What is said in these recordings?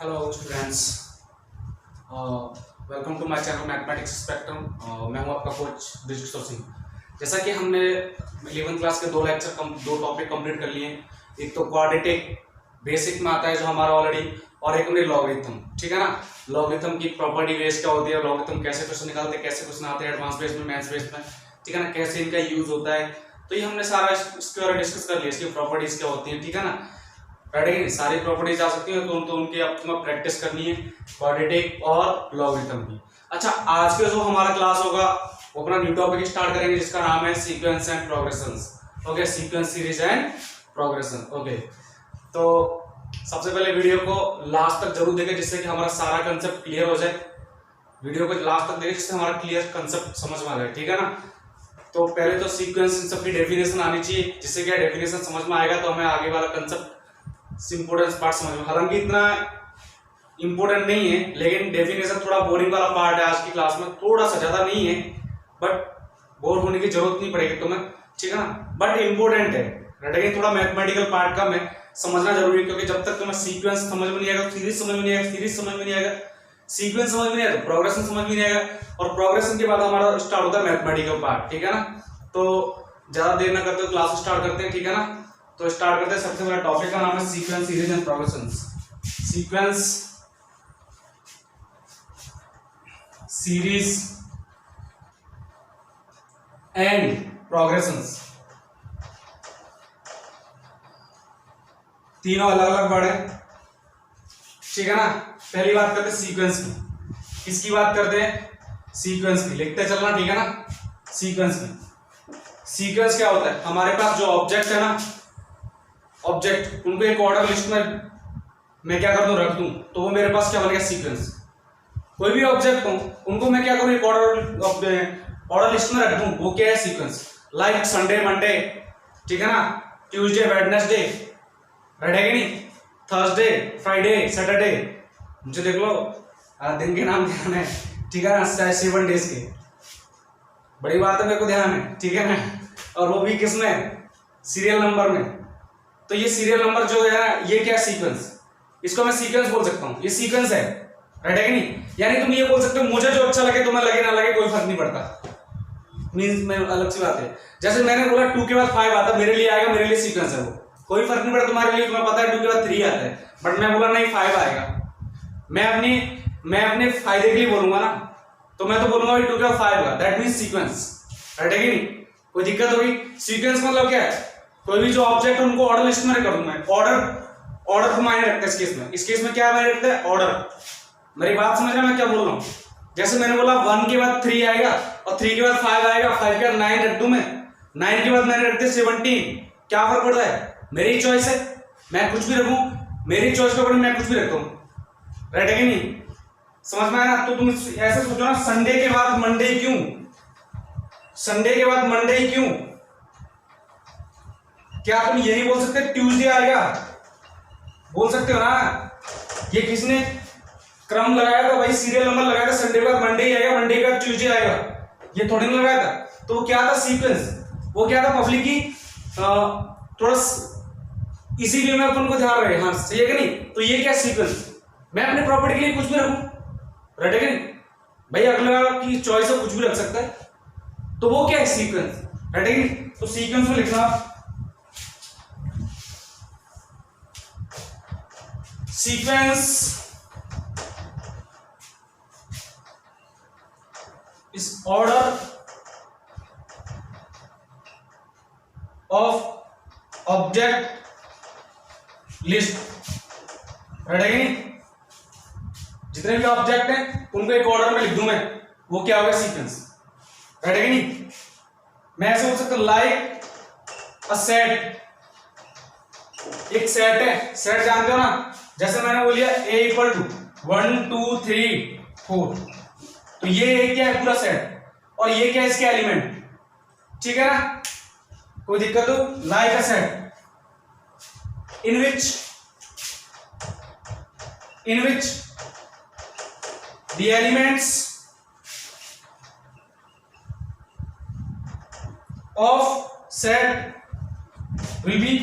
Hello students, welcome to my channel mathematics spectrum. मैं हूं आपका कोच ब्रिजकिशोर सिंह। जैसा कि हमने 11th क्लास के दो टॉपिक कंप्लीट कर लिए। एक तो क्वाड्रेटिक बेसिक में आता है जो हमारा ऑलरेडी, और एक हमने लॉगरिथम, ठीक है ना। लॉगरिथम की प्रॉपर्टी बेस क्या होती है, लॉगरिथम कैसे क्वेश्चन निकालते हैं, कैसे क्वेश्चन आते हैं एडवांस बेस में, मैथ्स बेस में, ठीक है ना, कैसे इनका यूज होता है। तो ये हमने सारा इसके बारे में डिस्कस कर लिया, इसकी प्रॉपर्टीज क्या होती है, ठीक है ना। राइट, सारी प्रॉपर्टीज आ सकती है तो उनकी अब तुम्हें प्रैक्टिस करनी है, क्वाड्रेटिक और लॉगरिथम की। अच्छा, आज के जो हमारा क्लास होगा वो अपना न्यू टॉपिक स्टार्ट करेंगे जिसका नाम है sequence and progressions. Okay, sequence, series and progression. Okay, तो सबसे पहले वीडियो को लास्ट तक जरूर देखें जिससे कि हमारा सारा कंसेप्ट क्लियर हो जाए। वीडियो को लास्ट तक देखें जिससे हमारा क्लियर कंसेप्ट समझ में आ जाए, ठीक है ना। तो पहले तो सीक्वेंस, इन सबकी डेफिनेशन आनी चाहिए, जिससे क्या डेफिनेशन समझ में आएगा तो हमें आगे वाला कंसेप्ट इंपोर्टेंट पार्ट समझ में। हालांकि इतना इंपोर्टेंट नहीं है, लेकिन डेफिनेशन थोड़ा बोरिंग वाला पार्ट है आज की क्लास में, थोड़ा सा, ज्यादा नहीं है, बट बोर होने की जरूरत नहीं पड़ेगी तुम्हें, ठीक है ना। बट इंपोर्टेंट है, रटेंगे थोड़ा मैथमेटिकल पार्ट का में समझना जरूरी है, क्योंकि जब तक तुम्हें सीक्वेंस समझ में नहीं आएगा, सीरीज समझ में नहीं आएगा, सीरीज समझ में नहीं आएगा, सीक्वेंस समझ में नहीं आएगा, प्रोग्रेशन समझ में नहीं आएगा, और प्रोग्रेशन के बाद हमारा स्टार्ट होता है मैथमेटिकल पार्ट, ठीक है ना। तो ज्यादा देर ना करते हुए क्लास स्टार्ट करते हैं, ठीक है ना। तो स्टार्ट करते हैं। सबसे पहला टॉपिक का नाम है sequence, series and progressions. Sequence, series and progressions, तीनों अलग अलग वर्ड है, ठीक है ना। पहली बात करते हैं सीक्वेंस की। किसकी बात करते हैं? सीक्वेंस की। लिखते चलना, ठीक है ना। सीक्वेंस की, सीक्वेंस क्या होता है? हमारे पास जो ऑब्जेक्ट है ना, ऑब्जेक्ट, उनको एक ऑर्डर लिस्ट में मैं क्या कर दूं, रख दूं, तो वो मेरे पास क्या बन गया? सीक्वेंस। कोई भी ऑब्जेक्ट हो, उनको मैं क्या करूं, एक ऑर्डर लिस्ट में रख दूं, वो क्या है? सीक्वेंस। लाइक संडे, मंडे, ठीक है ना, ट्यूसडे, वेडनेसडे, राइट है कि नहीं, थर्सडे, फ्राइडे, सैटरडे, मुझे देख लो दिन के नाम ध्यान है, ठीक है ना, 7 डेज के, बड़ी बात है, मेरे को ध्यान है, ठीक है ना। और वो भी किसमें? सीरियल नंबर में। तो ये सीरियल नंबर जो है ना, ये क्या सीक्वेंस, इसको मैं सीक्वेंस बोल सकता हूँ, ये सीक्वेंस है, राइट है कि नहीं। यानी तुम ये बोल सकते हो मुझे जो अच्छा लगे तुम्हें लगे ना लगे कोई फर्क नहीं पड़ता, मींस में अलग सी बात है। जैसे मैंने बोला 2 के बाद 5 आता, मेरे लिए आएगा, मेरे लिए सीक्वेंस है वो, कोई फर्क नहीं पड़ता तुम्हारे लिए, तुम्हें पता है 2 के बाद 3 आता है, बट मैं बोला नहीं 5 आएगा, मैं अपने फायदे के लिए बोलूंगा ना, तो मैं तो बोलूंगा 2 के बाद 5 आएगा, दैट मींस सीक्वेंस, राइट है कि नहीं। कोई दिक्कत होगी? सीक्वेंस मतलब क्या है? कोई भी जो ऑब्जेक्ट है उनको ऑर्डर लिस्ट में कर दूं मैं, ऑर्डर को मायने रखता है इस केस में। इस केस में क्या मायने रखता है? ऑर्डर। मेरी बात समझ रहे मैं क्या बोल रहा हूं? जैसे मैंने बोला 1 के बाद 3 आएगा और 3 के बाद 5 आएगा, 5 के बाद 9 रख दूं मैं, 9 के बाद मैंने रख दिया 17, क्या फर्क पड़ता है? मेरी चॉइस है, मैं कुछ भी रखूं, मेरी चॉइस के अकॉर्डिंग मैं कुछ भी रखता हूं, राइट है कि नहीं। समझ में आया ना। तो तुम ऐसे सोचो ना, संडे के बाद मंडे क्यों, संडे के बाद मंडे क्यों? क्या तुम ये नहीं बोल सकते ट्यूसडे आएगा? बोल सकते हो ना। ये किसने क्रम लगाया था भाई, सीरियल नंबर लगाया था, संडे के बाद मंडे ही आएगा, मंडे के बाद ट्यूसडे आएगा, ये थोड़ी नहीं लगाया था। तो वो क्या था? सीक्वेंस। वो क्या था? पब्लिक की थोड़ा इसी वे में अपन को ध्यान रहे, हाँ सही है कि नहीं। तो ये क्या सीक्वेंस? मैं अपने प्रॉपर्टी के लिए कुछ भी रखूं, राइट है कि नहीं भाई, अगला की चॉइस है, कुछ भी रख सकता है, तो वो क्या है? सीक्वेंस, राइट है कि नहीं। तो सीक्वेंस में लिखना, sequence is order of object list, right है कि नहीं। जितने भी ऑब्जेक्ट हैं उनको एक ऑर्डर में लिख दूं मैं, वो क्या होगा? सीक्वेंस, राइट है कि नहीं। मैं ऐसे बोल सकता हूं लाइक अ सेट, एक सेट है, सेट जानते हो ना। जैसे मैंने बोल लिया a इक्वल टू 1 2 3 4, तो ये क्या है? पूरा सेट, और ये क्या है? इसके एलिमेंट, ठीक है ना। कोई दिक्कत हो? Like a set in which the elements of set will be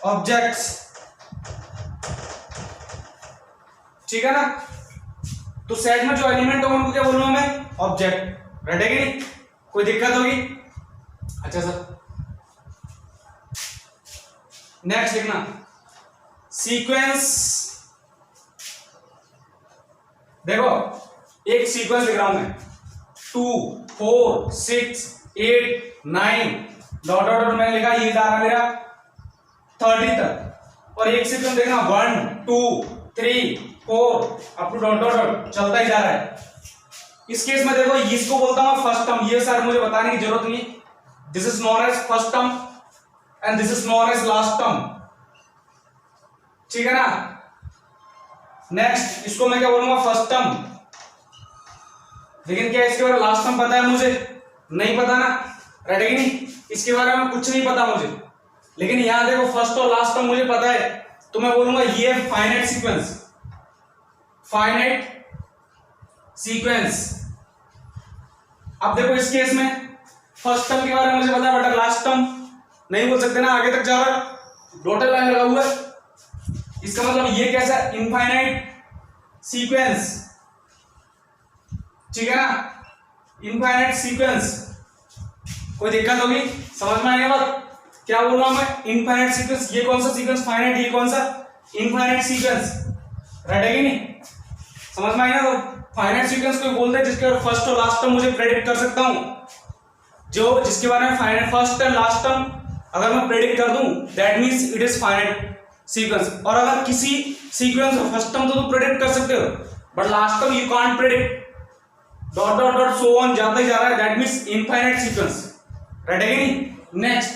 objects ठीक है ना। तो सेट में जो एलिमेंट होगा उनको क्या बोलूंगा मैं, ऑब्जेक्ट। रटेगी नहीं, कोई दिक्कत होगी? अच्छा सर, नेक्स्ट लिखना सीक्वेंस। देखो एक सीक्वेंस लिख रहा हूं मैं, 2 4 6 8 9 डॉट डॉट डॉट मैंने लिखा, ये जा रहा मेरा 30 तक। और एक सीक्वेंस देखना 1 2 3 4 up to dot dot dot चलता ही जा रहा है। इस केस में देखो इसको बोलता हूं फर्स्ट टर्म, ये सर मुझे बताने की जरूरत नहीं, this is known as first term and this is known as last term, ठीक है ना। नेक्स्ट इसको मैं क्या बोलूंगा, फर्स्ट टर्म। लेकिन क्या इसके बारे में लास्ट टर्म पता है मुझे? नहीं पता ना, रटेगी नहीं, इसके बारे में कुछ नहीं पता मुझे। लेकिन यहां देखो फर्स्ट और लास्ट टर्म मुझे पता है, तो मैं बोलूंगा ये फाइनाइट सीक्वेंस, फाइनाइट सीक्वेंस। अब देखो इस केस में फर्स्ट टर्म के बारे में मुझे पता है, बट लास्ट टर्म नहीं बोल सकते ना, आगे तक जा रहा है, डॉटेड लाइन लगा हुआ है, इसका मतलब ये कैसा इनफाइनाइट सीक्वेंस, ठीक है ना, इनफाइनाइट सीक्वेंस। कोई दिक्कत होगी? समझ में आएगा बात? क्या बोल रहा हूं मैं, इनफाइनाइट सीक्वेंस। ये कौन सा सीक्वेंस फाइनाइट, ये कौन सा इनफाइनाइट सीक्वेंस, रटेगी नहीं? समझ में आएगा? तो फाइनाइट सीक्वेंस कोई बोलते हैं जिसके फर्स्ट और लास्ट टर्म मुझे प्रेडिक्ट कर सकता हूं, जो जिसके बारे में finite first and last term अगर मैं प्रेडिक्ट कर दूं that means it is finite sequence. और अगर किसी सीक्वेंस फर्स्ट टर्म तो प्रेडिक्ट कर सकते हो, but last term you can't predict, dot dot dot so on जाता ही जा रहा है, दैट मींस इनफाइनाइट सीक्वेंस, रटेगी नहीं? नेक्स्ट,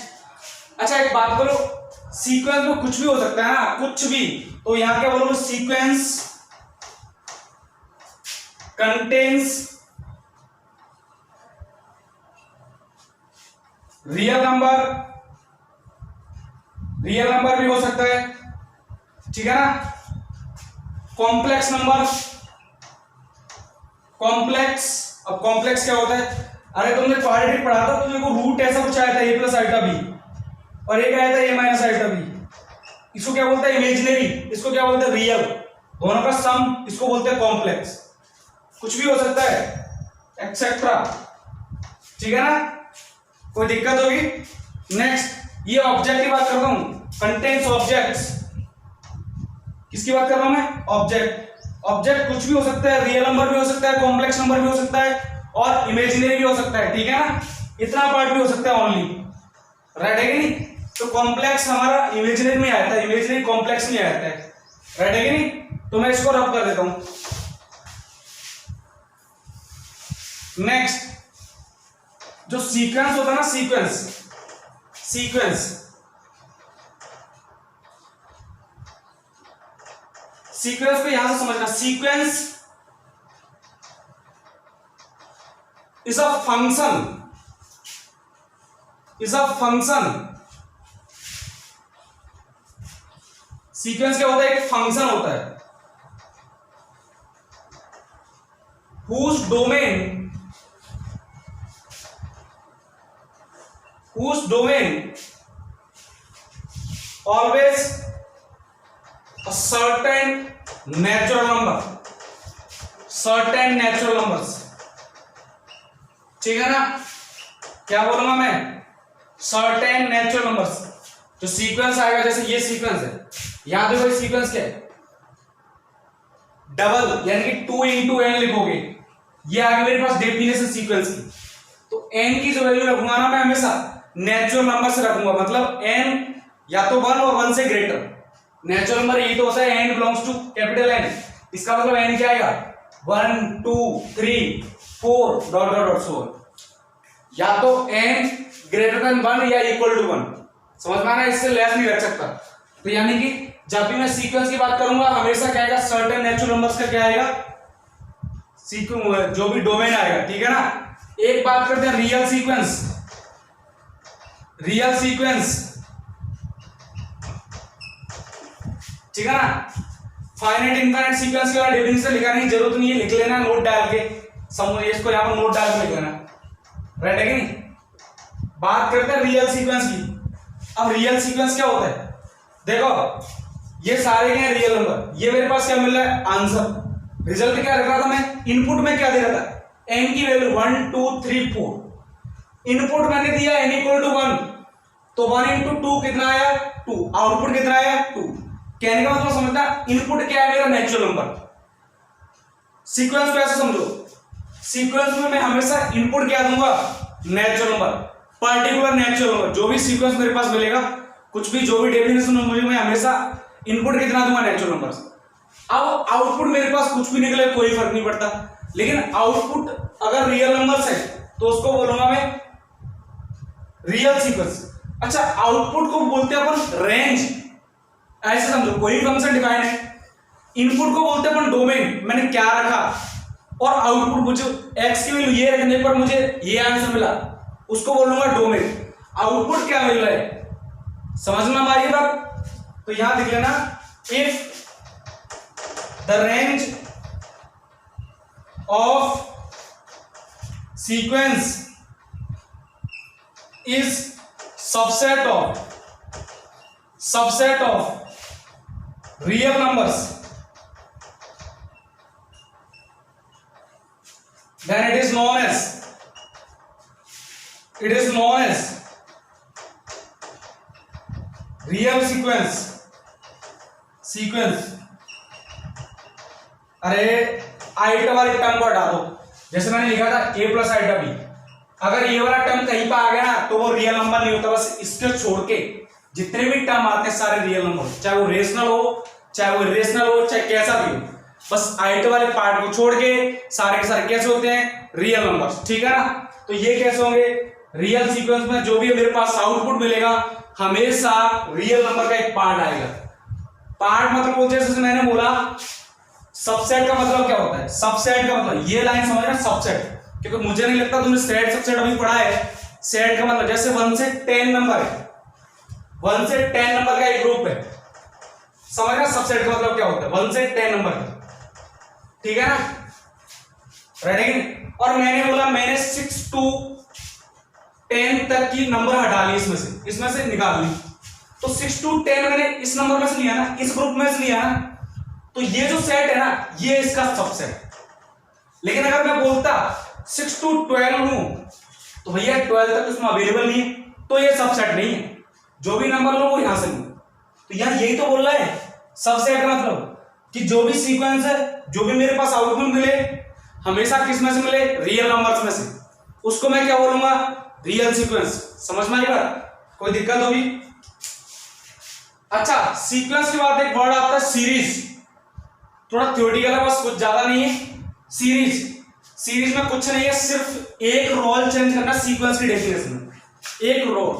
अच्छा एक बात करो, सीक्वेंस में कुछ भी हो सकता है ना, कुछ भी, तो यहां क्या बोलोगे, sequence contains real number, real number भी हो सकता है, ठीक है ना, कॉम्प्लेक्स नंबर, कॉम्प्लेक्स। अब कॉम्प्लेक्स क्या होता है? अरे तुमने क्वाड्रेटिक पढ़ा था, तुमने को रूट ऐसा कुछ आया था a प्लस आइटा बी, और एक आया था a माइनस आइटा बी, इसको क्या बोलते हैं, इमेजिनरी, इसको क्या बोलते हैं, रियल, दोनों का सम, इसको बोलते हैं कॉम्प्लेक्स। कुछ भी हो सकता है एक्सेट्रा, ठीक है ना, कोई दिक्कत होगी? नेक्स्ट, ये ऑब्जेक्ट की बात कर रहा हूं, कंटेन्स ऑब्जेक्ट्स, किसकी बात कर रहा हूं मैं, ऑब्जेक्ट। ऑब्जेक्ट कुछ भी हो सकता है, रियल नंबर भी हो सकता है, कॉम्प्लेक्स नंबर भी हो सकता है, और इमेजिनरी भी हो सकता है, ठीक है ना, इतना पार्ट भी हो सकता है ओनली, राइट है कि नहीं? तो कॉम्प्लेक्स हमारा इमेजिनरी में आता है, इमेजिनरी कॉम्प्लेक्स में आता है, राइट है कि नहीं? तो मैं इसको रब कर देता हूं। नेक्स्ट, जो सीक्वेंस होता है ना, सीक्वेंस, सीक्वेंस, सीक्वेंस को यहां से समझना, sequence is a function, is a function. Sequence क्या होता है, एक फंक्शन होता है, whose domain always a certain natural number, certain natural numbers, ठीक है ना? क्या बोलूंगा मैं, certain natural numbers। जो सीक्वेंस आएगा, जैसे ये सीक्वेंस है, याद देखो ये सीक्वेंस क्या है, डबल, यानी कि 2 इंटू एन लिखोगे, ये आगे मेरे पास डेफिनेशन सीक्वेंस की। तो एन की जो वैल्यू रखूंगा ना मैं हमेशा नेचुरल नंबर से रखूंगा, मतलब एन या तो 1 और 1 से ग्रेटर। नेचुरल नंबर ये तो होता है N belongs to capital N, इसका मतलब एन क्या आएगा, 1 2 3 4 डॉट डॉट डॉट सो, या तो एन ग्रेटर देन 1 या इक्वल टू 1, समझ में आना, इससे लेस नहीं रख सकता। तो यानी कि जब भी मैं सीक्वेंस की बात करूंगा हमेशा क्या आएगा, सर्टेन नेचुरल नंबर्स का क्या आएगा, सीक्वेंस, जो भी डोमेन आएगा, ठीक है ना। एक बात करते हैं रियल सीक्वेंस, रियल सीक्वेंस, ठीक है ना। फाइनाइट इनफाइनाइट सीक्वेंस के बाद डेफिनेशन लिखाने की जरूरत नहीं है, लिख लेना नोट डाल के, समझ इसको यहां पर नोट डाल के लिख लेना, राइट है कि नहीं। बात करते हैं रियल सीक्वेंस की। अब रियल सीक्वेंस क्या होता है, देखो ये सारे क्या है रियल नंबर। ये मेरे पास क्या मिल रहा है आंसर। रिजल्ट क्या रख रहा था मैं, इनपुट में क्या दे रहा था n की वैल्यू 1 2 3 4। इनपुट मैंने दिया n इक्वल टू 1, तो 1 इंटू 2 कितना आया 2, आउटपुट कितना आया 2। कहने का मतलब समझना इनपुट क्या है मेरा नेचुरल नंबर। सीक्वेंस को ऐसे समझो, सीक्वेंस में मैं हमेशा इनपुट क्या दूंगा natural number, particular natural number. जो भी सीक्वेंस मेरे पास मिलेगा, कुछ भी जो भी डेफिनेशन मुझे, मैं हमेशा इनपुट कितना दूंगा नेचुरल नंबर। अब आउटपुट मेरे पास कुछ भी निकले कोई फर्क नहीं पड़ता, लेकिन आउटपुट अगर रियल नंबर्स है तो उसको बोलूंगा मैं रियल सीक्वेंस। अच्छा, आउटपुट को बोलते हैं अपन रेंज। ऐसे समझो कोई फंक्शन डिफाइन है, इनपुट को बोलते हैं अपन डोमेन, मैंने क्या रखा, और आउटपुट मुझे एक्स की वैल्यू ये रखने पर मुझे ये आंसर मिला, उसको बोलूंगा डोमेन। आउटपुट क्या मिल रहा है, समझना हमारी बात। तो यहां देख लेना, if the range of sequence is subset of real numbers, then it is known as real sequence। अरे आइटा वाले टर्म को हटा दो, जैसे मैंने लिखा था a प्लस आइटा b, अगर ये वाला टर्म कहीं पर आ गया ना तो वो रियल नंबर नहीं होता। बस इसके छोड़ के जितने भी टर्म आते हैं सारे रियल नंबर, चाहे वो रेशनल हो, चाहे वो इरेशनल हो, चाहे कैसा भी हो, बस आइट वाले पार्ट को छोड़ के सारे के सारे कैसे होते हैं रियल नंबर्स, ठीक है ना। तो ये कैसे होंगे, रियल सीक्वेंस में जो भी मेरे पास आउटपुट मिलेगा हमेशा रियल नंबर का एक पार्ट आएगा। पार्ट मतलब बोलते हैं, जैसे मैंने बोला सबसेट का मतलब क्या होता है, सबसेट का मतलब ये लाइन समझना सबसेट, क्योंकि मुझे नहीं लगता तुमने सेट सबसेट अभी पढ़ा है। सेट का मतलब जैसे 1 से 10 नंबर है, 1 से 10 नंबर का एक ग्रुप है, समझना सबसेट का मतलब क्या होता है 1 से 10 नंबर का, ठीक है ना, राइट। और मैंने बोला मैंने 6 to 10 तक की नंबर हटा ली, इसमें से निकाल ली, तो 6 to 10 मैंने इस नंबर में से लिया ना, इस ग्रुप में से लिया ना, तो ये जो सेट है ना ये इसका सबसेट। लेकिन अगर मैं बोलता 6 to 12 हूं तो भैया 12 तक उसमें अवेलेबल नहीं है, तो ये सबसेट नहीं है, जो भी नंबर लो वो यहां से लो। तो यार यही तो बोल रहा है सबसेट का मतलब कि जो भी सीक्वेंस है, जो भी मेरे पास आउटपुट मिले हमेशा किस में से मिले रियल नंबर्स में से, उसको मैं क्या बोलूंगा रियल सीक्वेंस। समझ में आई बात, कोई दिक्कत होगी। अच्छा, सीक्वेंस के बाद एक वर्ड आता है सीरीज, थोड़ा थ्योरेटिकल है, बस कुछ ज्यादा नहीं है। सीरीज में कुछ नहीं है, सिर्फ एक रोल चेंज करना सीक्वेंस की डेफिनेशन में। एक रोल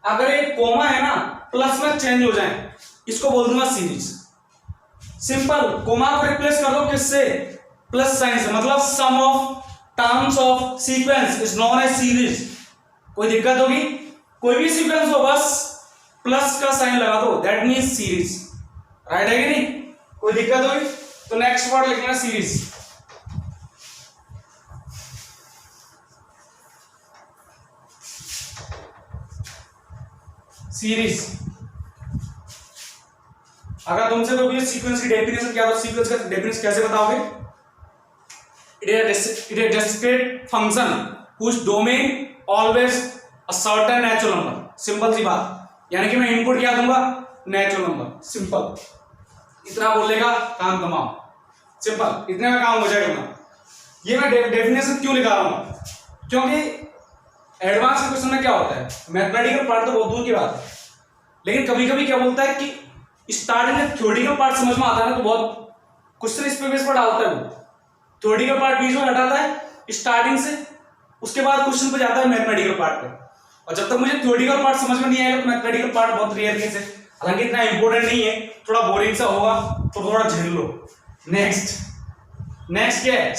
अगर एक कोमा है ना प्लस में चेंज हो जाए, इसको बोल दूंगा सीरीज। सिंपल, कोमा को रिप्लेस कर दो किससे, प्लस साइन से, मतलब sum of terms of sequence is known as series. कोई दिक्कत होगी, कोई भी सीक्वेंस हो बस प्लस का साइन लगा दो, दैट मींस सीरीज, राइट है कि नहीं, कोई दिक्कत होगी। तो नेक्स्ट वर्ड लिखना सीरीज। सीरीज, अगर तुमसे कोई भी सीक्वेंस की डेफिनेशन क्या, तो सीक्वेंस का डेफिनेशन कैसे बताओगे, it is a discrete function whose domain always a certain natural number। Simple सी बात, यानी कि मैं इनपुट क्या दूंगा नेचुरल नंबर, सिंपल, इतना बोलेगा काम तमाम, सिंपल, इतने में काम हो जाएगा। ये मैं डेफिनेशन क्यों लिखा रहा हूं, क्योंकि एडवांस क्वेश्चन में क्या होता है, मैथमेटिकल पार्ट तो बहुत दूर की बात है, लेकिन कभी कभी क्या बोलता है कि स्टार्टिंग में थ्योरेटिकल पार्ट समझ में आता है ना, तो बहुत क्वेश्चन इस पे बेस पर डालता है वो, थ्योरेटिकल पार्ट बीच में हटाता है स्टार्टिंग से, उसके बाद क्वेश्चन पे जाता है मैथमेटिकल पार्ट पे। और जब तक मुझे थ्योरेटिकल पार्ट समझ में नहीं आएगा तो मैथमेटिकल पार्ट बहुत रेयर केस है, हालांकि इतना इंपॉर्टेंट नहीं है, थोड़ा बोरिंग सा होगा तो थोड़ा झेल लो। नेक्स्ट क्या है,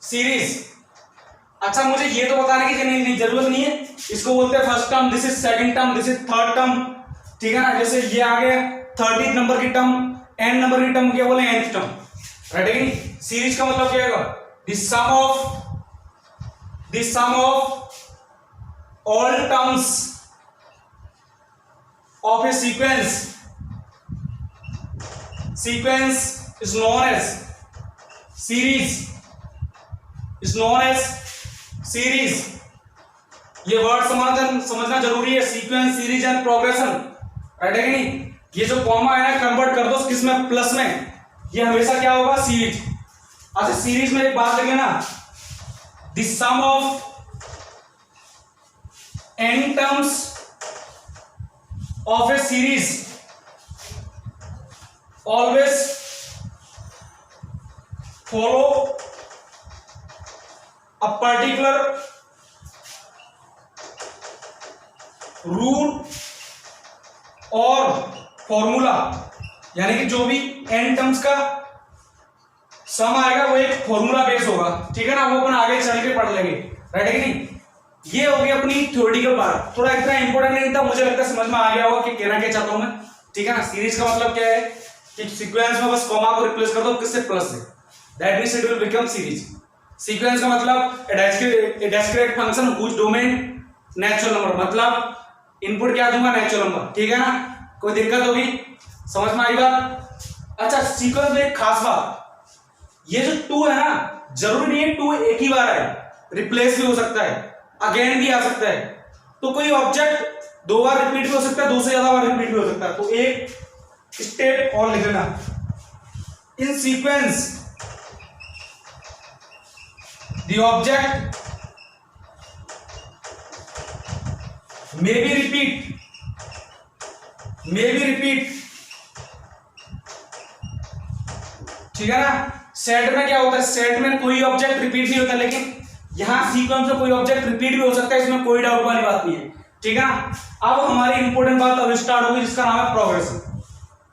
सीरीज। अच्छा, मुझे ये तो बताने की नहीं जरूरत नहीं है, इसको बोलते हैं first term, this is second term, this is third term, ठीक है ना। जैसे ये आ गया 30 नंबर की टर्म, n नंबर की टर्म क्या बोले nth टर्म, राइट है कि नहीं। सीरीज का मतलब क्या होगा, the sum of all terms of a sequence sequence is known as series, is known as series. ये वर्ड समझना जरूरी है, sequence, series and progression, right है कि नहीं। ये जो कॉमा है ना, कन्वर्ट कर दो किसमें, प्लस में, ये हमेशा क्या होगा, सीरीज। अच्छा सीरीज में एक बात देखें ना, the sum of any terms of a series always follow a particular rule और फॉर्मूला, यानी कि जो भी एन टर्म्स का सम आएगा वो एक फॉर्मूला बेस होगा, ठीक है ना, वो अपन आगे चल के पढ़ लेंगे, राइट है कि नहीं। ये हो गई अपनी थ्योरेटिकल पार्ट, थोड़ा इतना इंपॉर्टेंट नहीं था, मुझे लगता है समझ में आ गया होगा कि कहना क्या चाहता हूं मैं, ठीक है ना। सीरीज का मतलब क्या है कि सीक्वेंस में बस कॉमा को रिप्लेस कर दो किससे, प्लस से, that means it will become series. Sequence का मतलब a discrete function whose domain natural number, मतलब इनपुट क्या दूंगा, नेचुरल नंबर, ठीक है ना। कोई दिक्कत होगी, समझ में आई बात। अच्छा सीक्वेंस में एक खास बात, ये जो टू है ना, जरूरी नहीं है टू एक ही बार आए, रिप्लेस भी हो सकता है, अगेन भी आ सकता है। तो कोई ऑब्जेक्ट दो बार रिपीट भी हो सकता है, दो से ज्यादा बार रिपीट भी हो सकता है। तो एक स्टेप और लिख लेना, in sequence the object may be repeat, ठीक है ना। सेट में क्या होता है, सेट में कोई ऑब्जेक्ट रिपीट नहीं होता, लेकिन यहां सीक्वेंस में कोई ऑब्जेक्ट रिपीट भी हो सकता है, इसमें कोई डाउट वाली बात नहीं है, ठीक है ना। अब हमारी इंपॉर्टेंट बात अब स्टार्ट होगी, जिसका नाम है प्रोग्रेशन,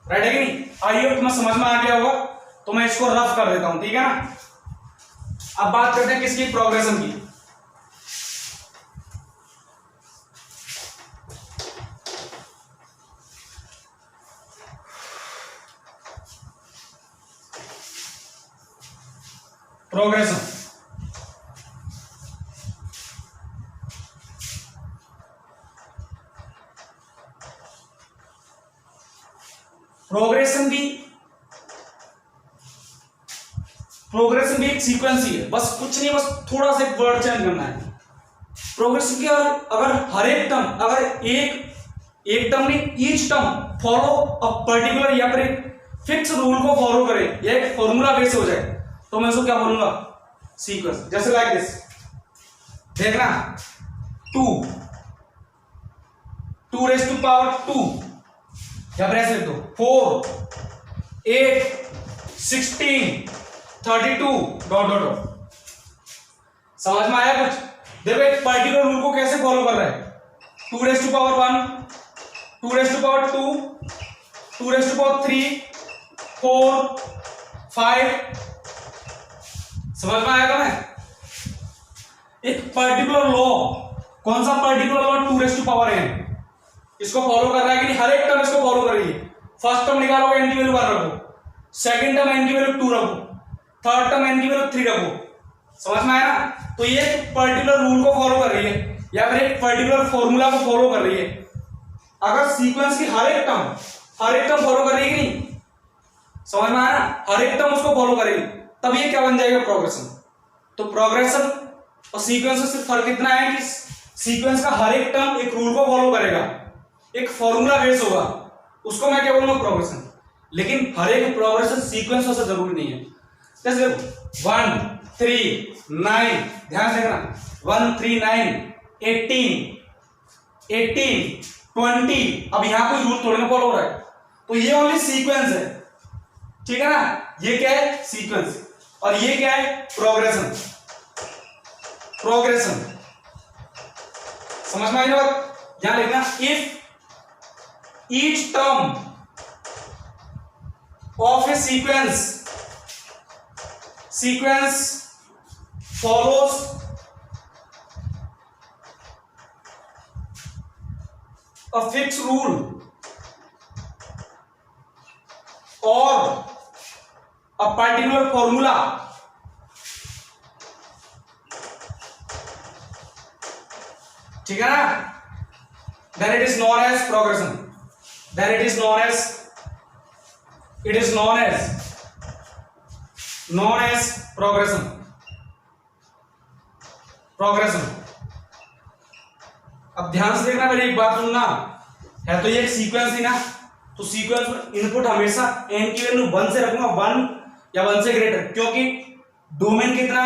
राइट है कि नहीं। आई होप तुम्हें समझ में आ गया होगा, तो मैं इसको रफ कर देता हूं, ठीक है ना। अब बात करते हैं किसकी, प्रोग्रेशन की। प्रोग्रेशन, प्रोग्रेशन भी एक सीक्वेंस ही है, बस कुछ नहीं, बस थोड़ा सा एक वर्ड चेंज करना है। प्रोग्रेशन के अगर हर एक टर्म, अगर एक टर्म नहीं, each term follow a particular या फिर एक फिक्स रूल को फॉलो करे, या एक फॉर्मूला बेस हो जाए, तो मैं उसको क्या बोलूंगा, सीक्वेंस। जैसे लाइक दिस, देखना, 2 रेज़ टू पावर 2, या ब्रेस लिख दो, 4 8 16 32 डॉट डॉट डॉट। समझ में आया कुछ। देखो एक पर्टिकुलर रूल को कैसे फॉलो कर रहा है, 2 raise to power 1, 2 raise to power 2, 2 raise to power 3, 4 5। समझ में आएगा। मैं एक पर्टिकुलर लॉ, कौन सा particular law, 2 raise to power n, इसको फॉलो कर रहा है कि नहीं, हर एक टर्म इसको फॉलो करेगी। फर्स्ट टर्म निकालोगे n की वैल्यू 1 रखो, सेकंड टर्म n की वैल्यू 2 रखो, थर्ड टर्म n की वैल्यू 3 रखो। समझ में आया ना। तो ये एक पर्टिकुलर रूल को फॉलो कर रही है, या फिर एक पर्टिकुलर फॉर्मूला को फॉलो कर रही है। अगर सीक्वेंस की हर एक टर्म फॉलो कर रही है कि नहीं, समझ में आया ना, हर एक टर्म उसको फॉलो करेगी, तब ये क्या बन जाएगा, प्रोग्रेशन। तो प्रोग्रेशन और सीक्वेंस में सिर्फ फर्क इतना है कि सीक्वेंस का हर एक टर्म एक रूल को फॉलो करेगा, एक फॉर्मूला बेस होगा, उसको मैं क्या बोलूंगा, प्रोग्रेशन। लेकिन हर एक प्रोग्रेशन सीक्वेंस से जरूरी नहीं है। जैसे 1 3 9, ध्यान से देखना, 1 3 9 18 20। अब यहां कोई रूल थोड़ी ना फॉलो हो रहा है, तो ये ओनली सीक्वेंस है, ठीक है ना। ये क्या है, सीक्वेंस, और ये क्या है, प्रोग्रेशन। समझ में आई बात। यहां लिखना, if each term of a sequence follows a fixed rule or a particular formula, ठीक है ना, then it is known as progression, then it is known as it is known as progression. अब ध्यान से देखना, मेरी एक बात सुनना है, तो ये एक सीक्वेंस थी ना, तो सीक्वेंस में इनपुट हमेशा n की वैल्यू 1 से रखूंगा, 1 या 1 से ग्रेटर, क्योंकि डोमेन कितना,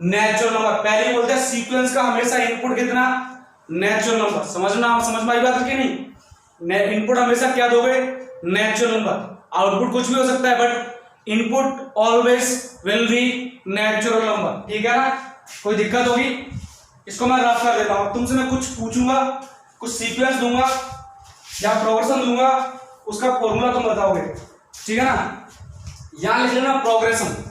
नेचुरल नंबर। पहले बोलते हैं सीक्वेंस का हमेशा इनपुट कितना, नेचुरल नंबर। समझ में आई बात कि नहीं? इनपुट हमेशा क्या दोगे, नेचुरल नंबर। आउटपुट कुछ भी हो सकता है, but input always will be natural number. ठीक है ना? कोई दिक्कत होगी? इसको मैं रफ कर देता हूं। तुमसे मैं कुछ पूछूंगा, कुछ सीक्वेंस दूंगा या प्रोग्रेशन दूंगा, उसका फॉर्मूला तुम बताओगे। ठीक है ना? यहां लिख लेना प्रोग्रेशन,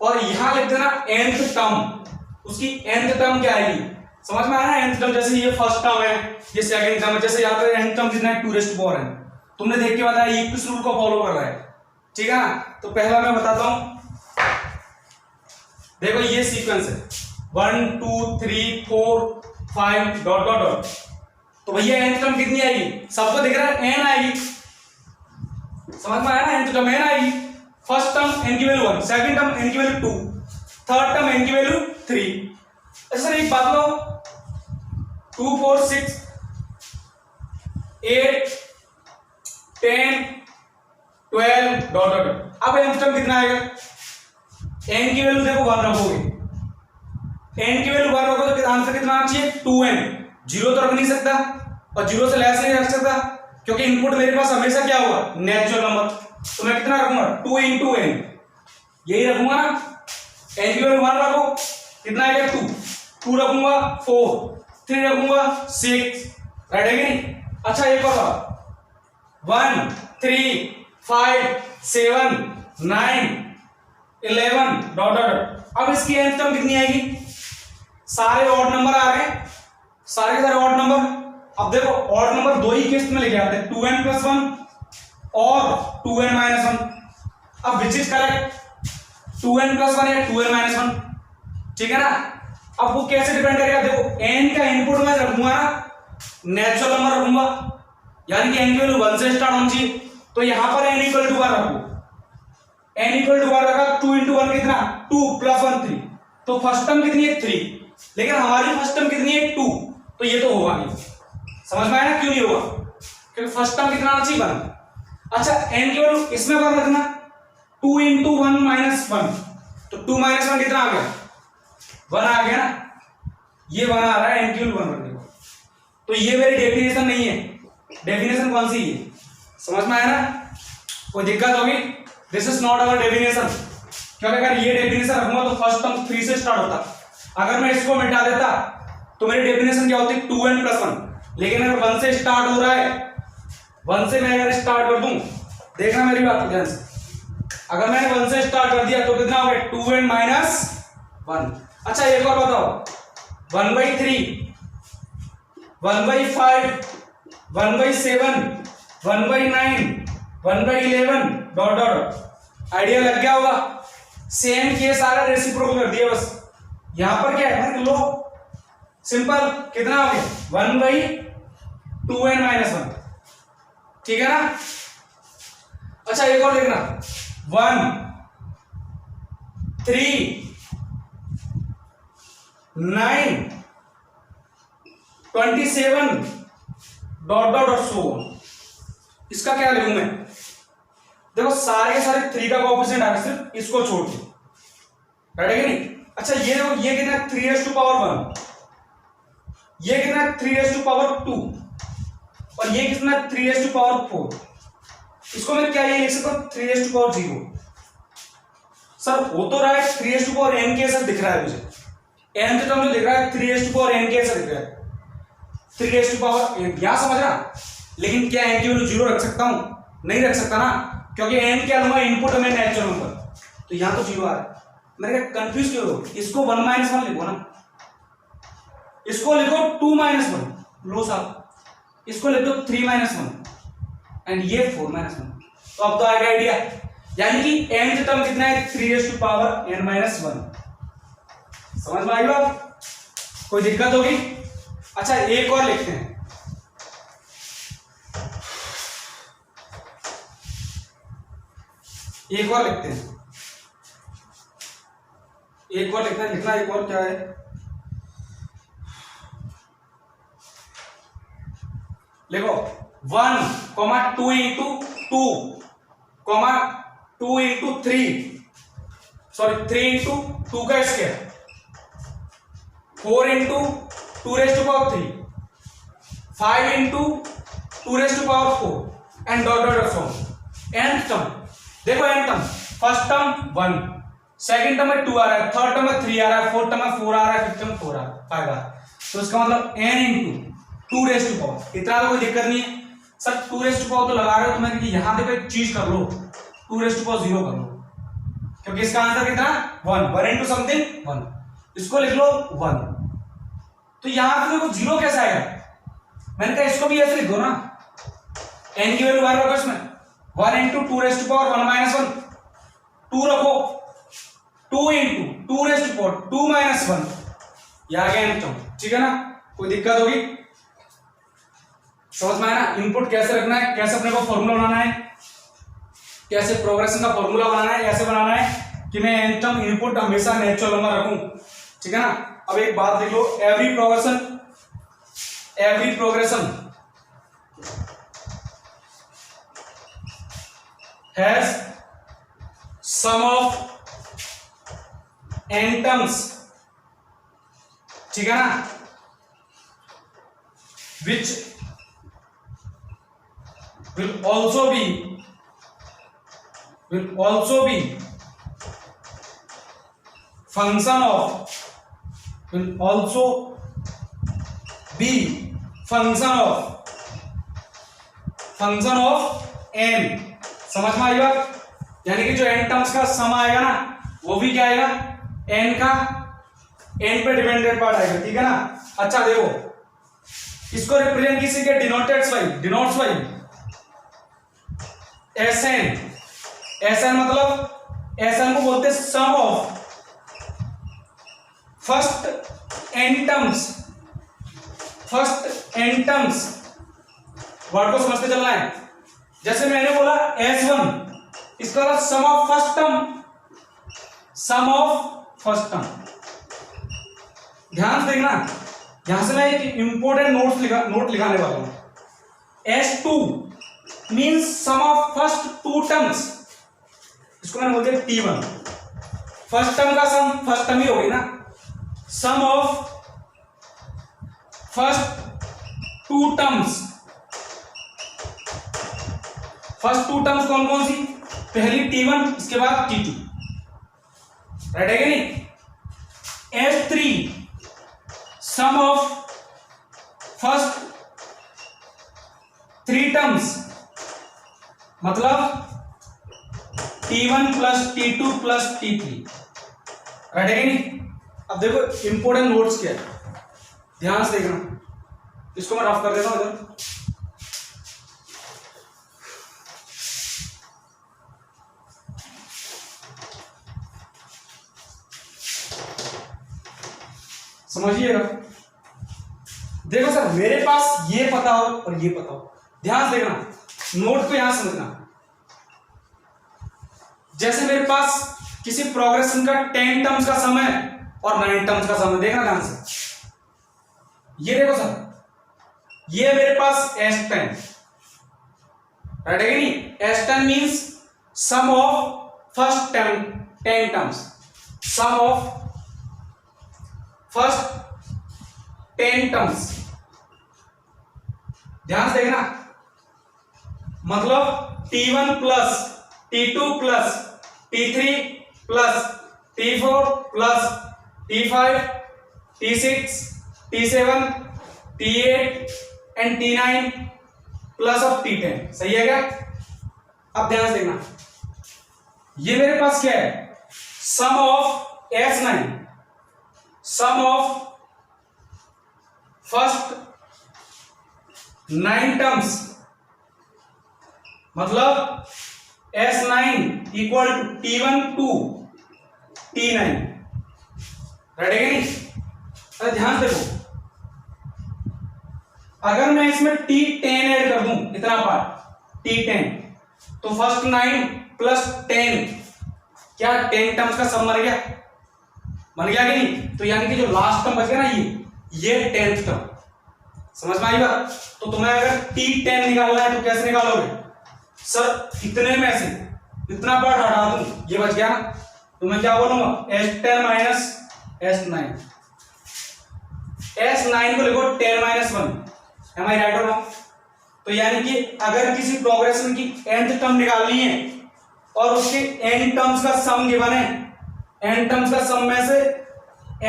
और यहां लिख देना nth टर्म। उसकी nth टर्म क्या आएगी, समझ में आया ना? nth टर्म, जैसे ये फर्स्ट टर्म है, ये सेकंड टर्म है, जैसे यहाँ पे nth टर्म कितना है, 2 है। तुमने देख के बताया ये किस रूल को फॉलो कर रहा है। ठीक है ना? तो पहला मैं बताता हूं, देखो ये सीक्वेंस है 1 2 3 4 5 डॉट डॉट डॉट। तो भैया nth टर्म कितनी आएगी, सबको दिख रहा है n आएगी। समझ में आया ना? nth टर्म n आएगी। फर्स्ट टर्म n की वैल्यू 1, सेकंड टर्म n की वैल्यू 2, थर्ड टर्म n की वैल्यू 3। अच्छा सर एक बात लो, 2 4 6 8 10 12 डॉट डॉट। अब nth टर्म कितना आएगा, n की वैल्यू देखो 1 रखोगे, n की वैल्यू 1 रखोगे तो आंसर कितना आना चाहिए, 2n। 0 तो रख नहीं सकता, और 0 से लेस नहीं रख सकता, क्योंकि इनपुट मेरे पास हमेशा क्या होगा, नेचुरल नंबर। तो मैं कितना रखूंगा, 2 into n, यही रखूंगा ना। n की वैल्यू 1 रखो, कितना आएगा 2, 2 रखूंगा 4, 3 रखूंगा 6, राइट है कि नहीं? अच्छा एक और बात, 1 3 5 7 9 11 डॉट डॉट। अब इसकी nth टर्म कितनी आएगी, सारे ऑड नंबर आ रहे हैं, सारे के सारे ऑड नंबर। अब देखो ऑड नंबर दो ही किस्त में लेके आते हैं, 2n + 1 और 2n - 1। अब विच इज करेक्ट, 2n + 1 या 2n - 1? ठीक है ना? अब वो कैसे डिपेंड करेगा, देखो n का इनपुट मैं रखूंगा ना, नेचुरल नंबर रखूंगा, यानी कि n की वैल्यू 1 से स्टार्ट होनी चाहिए। तो यहां पर n = 1 रखो, n = 1 रखा, 2 into 1 कितना, 2 + 1 3। तो फर्स्ट टर्म कितनी है, 3, लेकिन हमारी फर्स्ट टर्म कितनी है, 2। तो ये तो होगा नहीं। समझ में आया ना, क्यों नहीं होगा, क्योंकि फर्स्ट टर्म कितना आना चाहिए, 1। अच्छा n की वैल्यू इसमें 1 रखना, 2 into 1 - 1, तो 2 - 1 कितना आ गया, 1 आ गया ना। ये 1 आ रहा है, n की वैल्यू 1 रखने को। तो ये मेरी डेफिनेशन नहीं है। डेफिनेशन कौन सी है, समझ में आया ना? कोई दिक्कत होगी? This is not our definition, क्योंकि अगर ये डेफिनेशन रखूंगा तो फर्स्ट टर्म 3 से स्टार्ट होता। अगर मैं इसको मिटा देता तो मेरी डेफिनेशन क्या होती, 2n + 1। लेकिन अगर 1 से स्टार्ट हो रहा है, 1 से मैं अगर स्टार्ट कर दूं, देखना मेरी बात ध्यान से, अगर मैंने 1 से स्टार्ट कर दिया तो कितना हो गया, 2n - 1। अच्छा एक और बताओ, 1/3 1/5 1/7 1/9 1/11 डॉट डॉट। आइडिया लग गया होगा? सेम केस आ रहा है, रेसिप्रोकल कर दिया बस। यहां पर क्या है, लो सिंपल, कितना हो गया, 1/2n - 1। ठीक है ना? अच्छा एक और देखना, 1 3 9 27 डॉट डॉट और सो ऑन। इसका क्या लिखूं मैं, देखो सारे के सारे 3 का कोएफिशिएंट आ रहा है, सिर्फ इसको छोड़ के, राइट है कि नहीं? अच्छा ये देखो, ये कितना 3⁻1, ये कितना 3⁻2, और ये कितना 3⁻4। इसको मैं क्या ये लिख सकता हूं, 3⁻0। सर हो तो रहा है 3⁻n के ऐसा दिख रहा है मुझे, n टर्म जो दिख रहा है 3⁻n के ऐसा दिख रहा है, 3⁻n। यहां समझना, लेकिन क्या n की वैल्यू 0 रख सकता हूं, नहीं रख सकता ना, क्योंकि n क्या लूंगा, इनपुट में नेचुरल नंबर। तो यहां तो 0 आ रहा है, मैंने कहा कंफ्यूज क्यों हो, इसको 1 - 1 लिखो ना, इसको लिखो 2 - 1, लो साहब, इसको लिख दो 3 - 1, एंड ये 4 - 1। तो अब तो आएगा आइडिया, यानी कि nth टर्म कितना है, 3⁻n - 1। समझ में आई बात? कोई दिक्कत होगी? अच्छा एक और लिखते हैं, एक और लिखते हैं, एक और लिखना लिखना एक और क्या है, देखो 1, 2 इंटू 2, 2 इंटू 3, सॉरी 3 इंटू 2 का square, 4 into 2 raise to power 3, 5 into 2 raise to power 4 and dot dot from nth term. देखो nth term, first term 1, second term में 2 आ रहा है, थर्ड टर्म में 3 आ रहा है, फोर्थ टर्म में 4 आ रहा है, फिफ्थ टर्म में 5 आ रहा है। तो इसका मतलब n into 2 raise to power, इतना तो कोई दिक्कत नहीं है सर, 2 रेज टू पावर तो लगा रहे हो तो मैं यहां पे एक चीज कर लो, 2 रेज टू पावर 0 कर लो, क्योंकि इसका आंसर कितना 1 इंटू समथिंग 1, इसको लिख लो 1। तो यहां पे देखो 0 कैसे आएगा, मैंने कहा इसको भी ऐसे लिख दो ना, n की वैल्यू बाहर रखो इसमें, 1 into 2 raise to power 1 minus 1, 2 रखो, 2 into 2 raise to power 2 minus 1, ये आ गया n टर्म, ठीक है ना। कोई दिक्कत होगी, समझ में आया ना, इनपुट कैसे रखना है, कैसे अपने को फॉर्मूला बनाना है, कैसे प्रोग्रेशन का फॉर्मूला बनाना है, ऐसे बनाना है कि मैं n टर्म इनपुट हमेशा नेचुरल नंबर रखूं, ठीक है ना। अब एक बात देख लो, every progression has sum of n terms, ठीक है ना, which will also be function of n। समझ में आई बात, यानी कि जो n टर्म्स का सम आएगा ना वो भी क्या आएगा, n का n पे डिपेंडेंट पार्ट आएगा, ठीक है ना। अच्छा देखो, इसको रिप्रेजेंट किसी के डिनोट्स बाई Sn मतलब Sn को बोलते हैं sum of first n terms, word को समझते चलना है। जैसे मैंने बोला S1, इसका सम ऑफ फर्स्ट टर्म, ध्यान से देखना, यहां से मैं एक इंपोर्टेंट नोट लिखाने वाला हूं। S2 means sum of first 2 terms, इसको मैंने बोलते हैं T1, फर्स्ट टर्म का सम फर्स्ट टर्म ही होगी ना, sum of first 2 terms, first 2 terms कौन कौन सी, पहली T1, इसके बाद T2, राइट है कि नहीं। S3 some of first 3 terms, मतलब T1 plus T2 plus T3, right है कि नहीं। अब देखो इंपोर्टेंट नोट्स क्या है, ध्यान से देखना, इसको मैं रफ कर देता हूं इधर। समझिएगा, देखो सर मेरे पास ये पता हो और ये पता हो, ध्यान से देखना, नोट को यहां समझना। जैसे मेरे पास किसी प्रोग्रेशन का 10 टर्म्स का समय और 9 टर्म्स का समय, देखना ध्यान से, ये देखो सर, ये मेरे पास S10, राइट है कि नहीं। S10 means sum of first 10 terms, sum of first 10 terms, ध्यान से देखना, मतलब T1 plus T2 plus T3 plus T4 plus T5 T6 T7 T8 and T9 plus of T10, सही है क्या। अब ध्यान से देखना, ये मेरे पास क्या है, sum of S9, sum of first 9 terms, मतलब S9 equal to T1 to T9, right है कि नहीं। अरे ध्यान से देखो, अगर मैं इसमें T10 ऐड कर दूं, इतना पार्ट T10, तो फर्स्ट 9 प्लस 10, क्या 10 टर्म्स का सम बन गया कि नहीं? तो यानी कि जो लास्ट टर्म बच गया ना ये 10th टर्म, समझ में आई बात? तो तुम्हें अगर T10 निकालना है तो कैसे निकालोगे? सर इतने में से इतना पार्ट हटा दूं, ये बच गया ना, तो मैं क्या बोलूंगा S10 माइनस S9, S9 को लिखो 10 माइनस 1, एम आई राइट और रॉन्ग? तो यानी कि अगर किसी प्रोग्रेशन की nth टर्म निकालनी है और उसके n टर्म्स का सम गिवन है, n टर्म्स का सम में से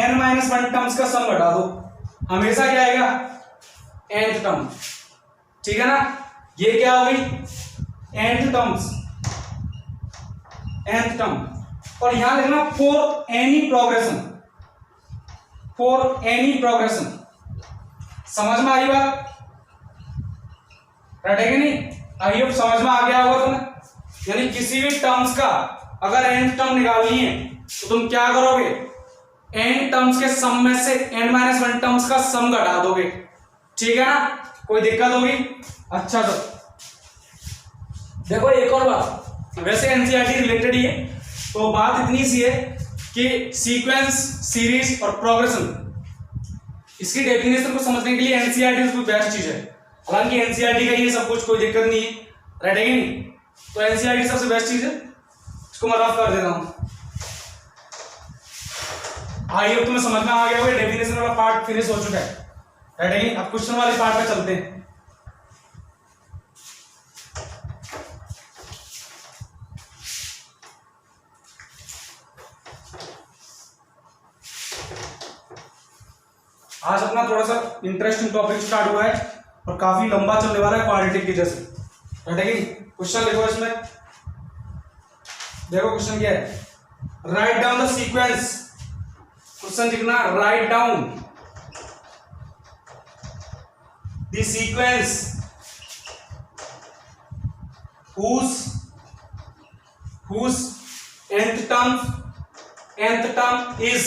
n माइनस 1 टर्म्स का सम घटा दो, हमेशा क्या आएगा nth टर्म, ठीक है ना? ये क्या हो गई nth टर्म्स, nth टर्म। और यहां लिखना for any progression, for any progression, समझ में आई बात? राइट है कि नहीं? आई होप समझ में आ गया होगा तुम्हें। यानी किसी भी टर्म्स का अगर nth टर्म निकालनी है तो तुम क्या करोगे, n टर्म्स के सम में से n-1 टर्म्स का सम घटा दोगे, ठीक है ना? कोई दिक्कत होगी? अच्छा तो देखो एक और बात, वैसे एनसीईआरटी रिलेटेड ही है, तो बात इतनी सी है कि सीक्वेंस, सीरीज और प्रोग्रेशन, इसकी डेफिनेशन को समझने के लिए एनसीईआरटी सबसे बेस्ट चीज है। हालांकि एनसीईआरटी का ये सब कुछ कोई दिक्कत नहीं है, राइट है कि नहीं? तो एनसीईआरटी सबसे बेस्ट चीज है, इसको मैं रफ कर देता हूं। आई होप तुम्हें समझ में आ गया होगा, डेफिनेशन वाला पार्ट फिनिश हो चुका है, राइट है कि नहीं? अब क्वेश्चन वाले पार्ट पे चलते हैं। आज अपना थोड़ा सा इंटरेस्टिंग टॉपिक स्टार्ट हुआ है और काफी लंबा चलने वाला है क्वाड्रेटिक की जैसे, राइट है कि नहीं? क्वेश्चन लिखो इसमें, देखो क्वेश्चन क्या है, write down the sequence, question लिखना write down the sequence whose nth term is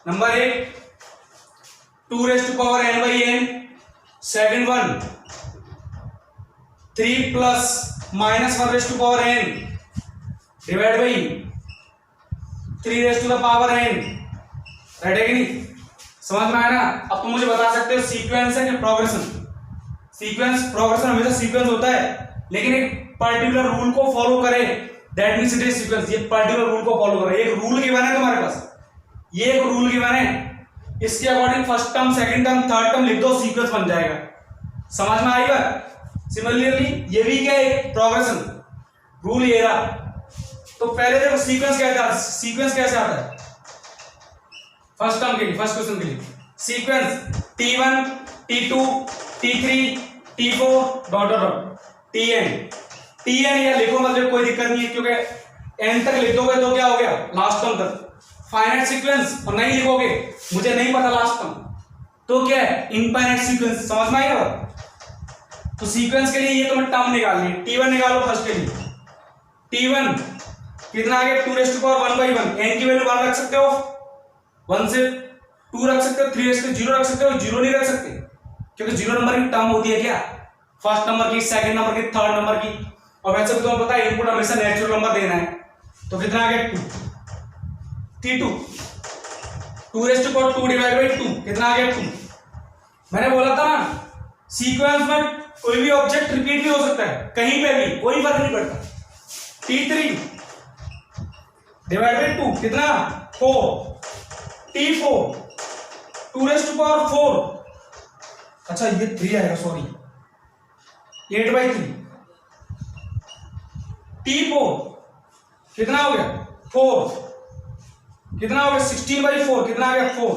number 1 2 raised to power n by n, second one 3 plus minus 1 raised to power n divide by 3 raised to the power n, right है कि नहीं? समझ में आया ना? अब तुम मुझे बता सकते हो सीक्वेंस है कि प्रोग्रेशन? सीक्वेंस, प्रोग्रेशन हमेशा सीक्वेंस होता है, लेकिन एक पर्टिकुलर रूल को फॉलो करे, that means it is sequence. ये पर्टिकुलर रूल को फॉलो करे, एक रूल गिवन है तुम्हारे पास, ये एक रूल गिवन है, इसके according first term, second term, third term लिख दो, सीक्वेंस बन जाएगा। समझ में आएगा? सिमिलरली ये भी क्या है, प्रोग्रेशन रूल ये रहा। तो पहले देखो सीक्वेंस क्या आता है, सीक्वेंस कैसे आता है? फर्स्ट टर्म के लिए, फर्स्ट क्वेश्चन के लिए sequence T1 T2 T3 T4 dot dot dot Tn, Tn या लिखो मतलब कोई दिक्कत नहीं है, क्योंकि n तक लिख दोगे तो क्या हो गया लास्ट टर्म तक फाइनाइट सीक्वेंस, और नहीं लिखोगे मुझे नहीं पता लास्ट टर्म तो क्या है इनफाइनाइट सीक्वेंस। समझ में आएगा? तो सीक्वेंस के लिए ये तुम्हें टर्म निकालनी है, T1 निकालो फर्स्ट के लिए, T1 कितना आ गया 2 raised to power 1 by 1, n की वैल्यू 1 रख सकते हो, 1 से 2 रख सकते हो, 3 raised to 0 रख सकते हो, 0 नहीं रख सकते क्योंकि 0 नंबर की टर्म होती है क्या, फर्स्ट नंबर की, सेकंड नंबर की, थर्ड नंबर की, और वैसे भी तुम्हें पता है इनपुट हमेशा नेचुरल नंबर देना है, तो कितना आ गया 2 T2 2 raised to power 2 divide by 2 कितना आ गया 2। मैंने बोला था ना सीक्वेंस में कोई भी ऑब्जेक्ट रिपीट भी हो सकता है, कहीं पे भी कोई फर्क नहीं पड़ता। T3 डिवाइड बाई 2 कितना 4, T4 2 raised to power 4, अच्छा ये 3 आएगा सॉरी 8 by 3, T4 कितना हो गया 4, कितना हो गया 16 by 4 कितना आ गया 4,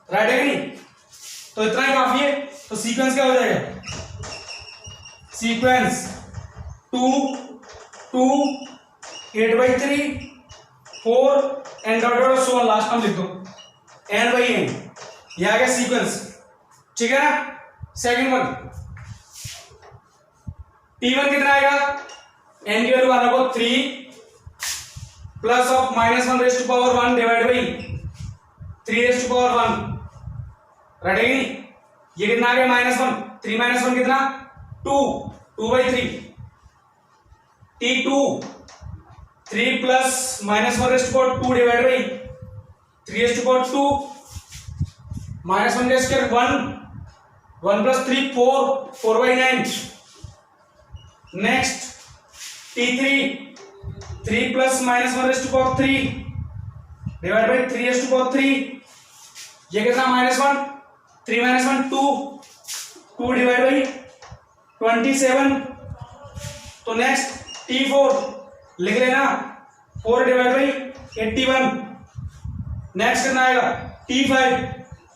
राइट है कि नहीं? तो इतना ही काफी है। तो सीक्वेंस क्या हो जाएगा, sequence 2 2 8 by 3 4 and dot dot so last term लिख दो n by n, ये आ गया सीक्वेंस, ठीक है ना? सेकंड वन T1 कितना आएगा, n की वैल्यू मान रखो 3 plus of minus 1 raised to power 1 divide by 3 raised to power 1, right है कि नहीं? ये कितना आ गया -1, 3 - 1 कितना 2 2 by 3, T2 3 plus minus 1 raised to power 2 divided by 3 raised to power 2 minus 1 raised to power 1 plus 3 4 by 9. Next T3 3 plus minus 1 raised to power 3 divided by 3 raised to power 3. ये कितना minus 1 3 minus 1 2 divided by 27. तो next T4 लिख लेना 4 divided by 81. Next कितना आएगा T5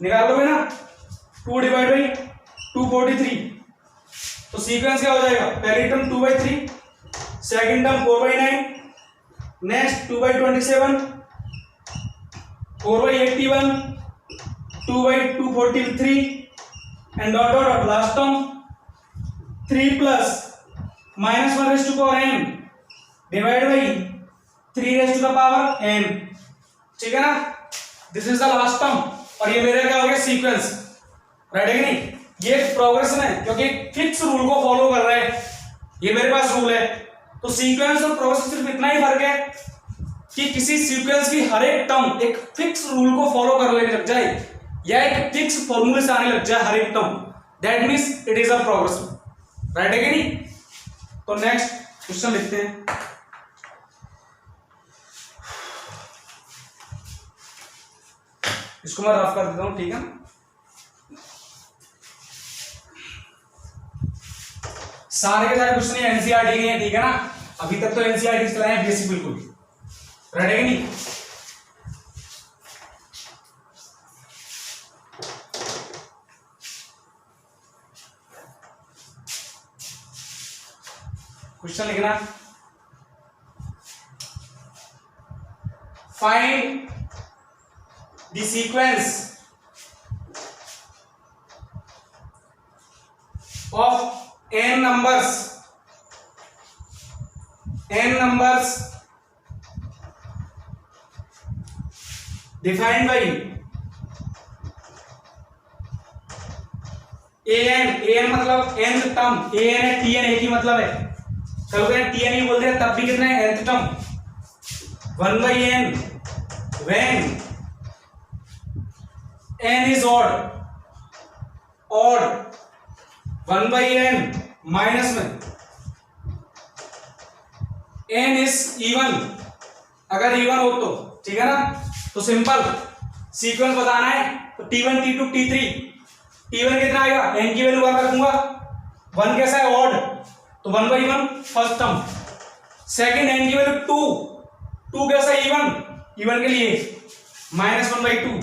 निकाल लोगे ना 2 divided by 243. तो सीक्वेंस क्या हो जाएगा, पहली term 2/3, second term 4/9, next 2/27, 4/81, 2/243 and dot dot dot last term 3 plus minus 1 raised to power n divided by 3 raised to the power n. ठीक है ना, this is the last term और ये मेरा क्या हो गया सीक्वेंस, राइट है कि नहीं। ये प्रोग्रेशन है क्योंकि फिक्स रूल को फॉलो कर रहे हैं, ये मेरे पास रूल है। तो सीक्वेंस और प्रोग्रेशन सिर्फ इतना ही फर्क है कि किसी सीक्वेंस की हर एक टर्म एक फिक्स रूल को फॉलो करने लग जाए या एक फिक्स फॉर्मूले से आने लग जाए हर एक term, that means it is a progression, right है कि नहीं। तो नेक्स्ट क्वेश्चन लिखते हैं। इसको मैं रफ कर देता हूं, ठीक है ना। सारे के सारे क्वेश्चन एनसीईआरटी के हैं, ठीक है ना। अभी तक तो एनसीईआरटी चलाए हैं बेसिक, बिल्कुल राइट है कि नहीं। क्वेश्चन लिखना, find the sequence of n numbers defined by an मतलब nth टर्म, an है tn एक ही मतलब है, चलो tn ही बोलते हैं तब भी कितना है nth term 1/n when n is odd 1/n minus में n इज इवन, अगर इवन हो तो ठीक है ना। तो सिंपल सीक्वेंस बताना है तो T1 T2 T3, T1 कितना आएगा, n की वैल्यू बार रखूंगा, 1 कैसा है ऑड तो 1/1 फर्स्ट टर्म, सेकंड n की वैल्यू 2 कैसा है इवन के लिए -1/2,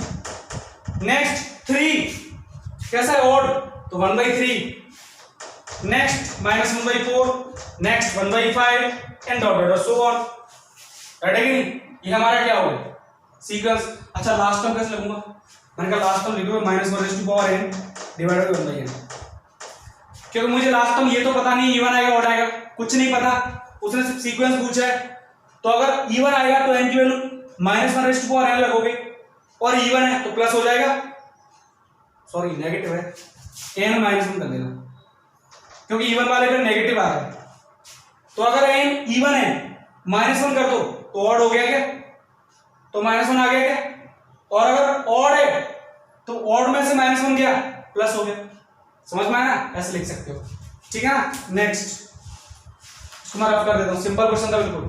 नेक्स्ट 3 कैसा है ऑड तो 1/3, next -1/4, next 1/5 and dot dot so on, right है कि नहीं। ये हमारा क्या हो गया सीक्वेंस। अच्छा लास्ट टर्म कैसे लगूंगा, मैंने कहा लास्ट टर्म लिखोगे -1/n डिवाइडेड बाय 1/n, क्योंकि मुझे लास्ट टर्म ये तो पता नहीं इवन आएगा ऑड आएगा, कुछ नहीं पता, उसने सिर्फ सीक्वेंस पूछा है। तो अगर इवन आएगा तो n की वैल्यू -1/n लगोगे और इवन है तो प्लस हो जाएगा, सॉरी नेगेटिव है, n -1 कर देना क्योंकि इवन वाले पे नेगेटिव आ रहा है। तो अगर n इवन है -1 कर दो तो ऑड हो गया क्या, तो -1 आ गया क्या, और अगर ऑड है तो ऑड में से -1 गया प्लस हो गया, समझ में आया ना, ऐसे लिख सकते हो, ठीक है ना। नेक्स्ट इसको मैं रफ कर देता हूं, सिंपल क्वेश्चन था बिल्कुल।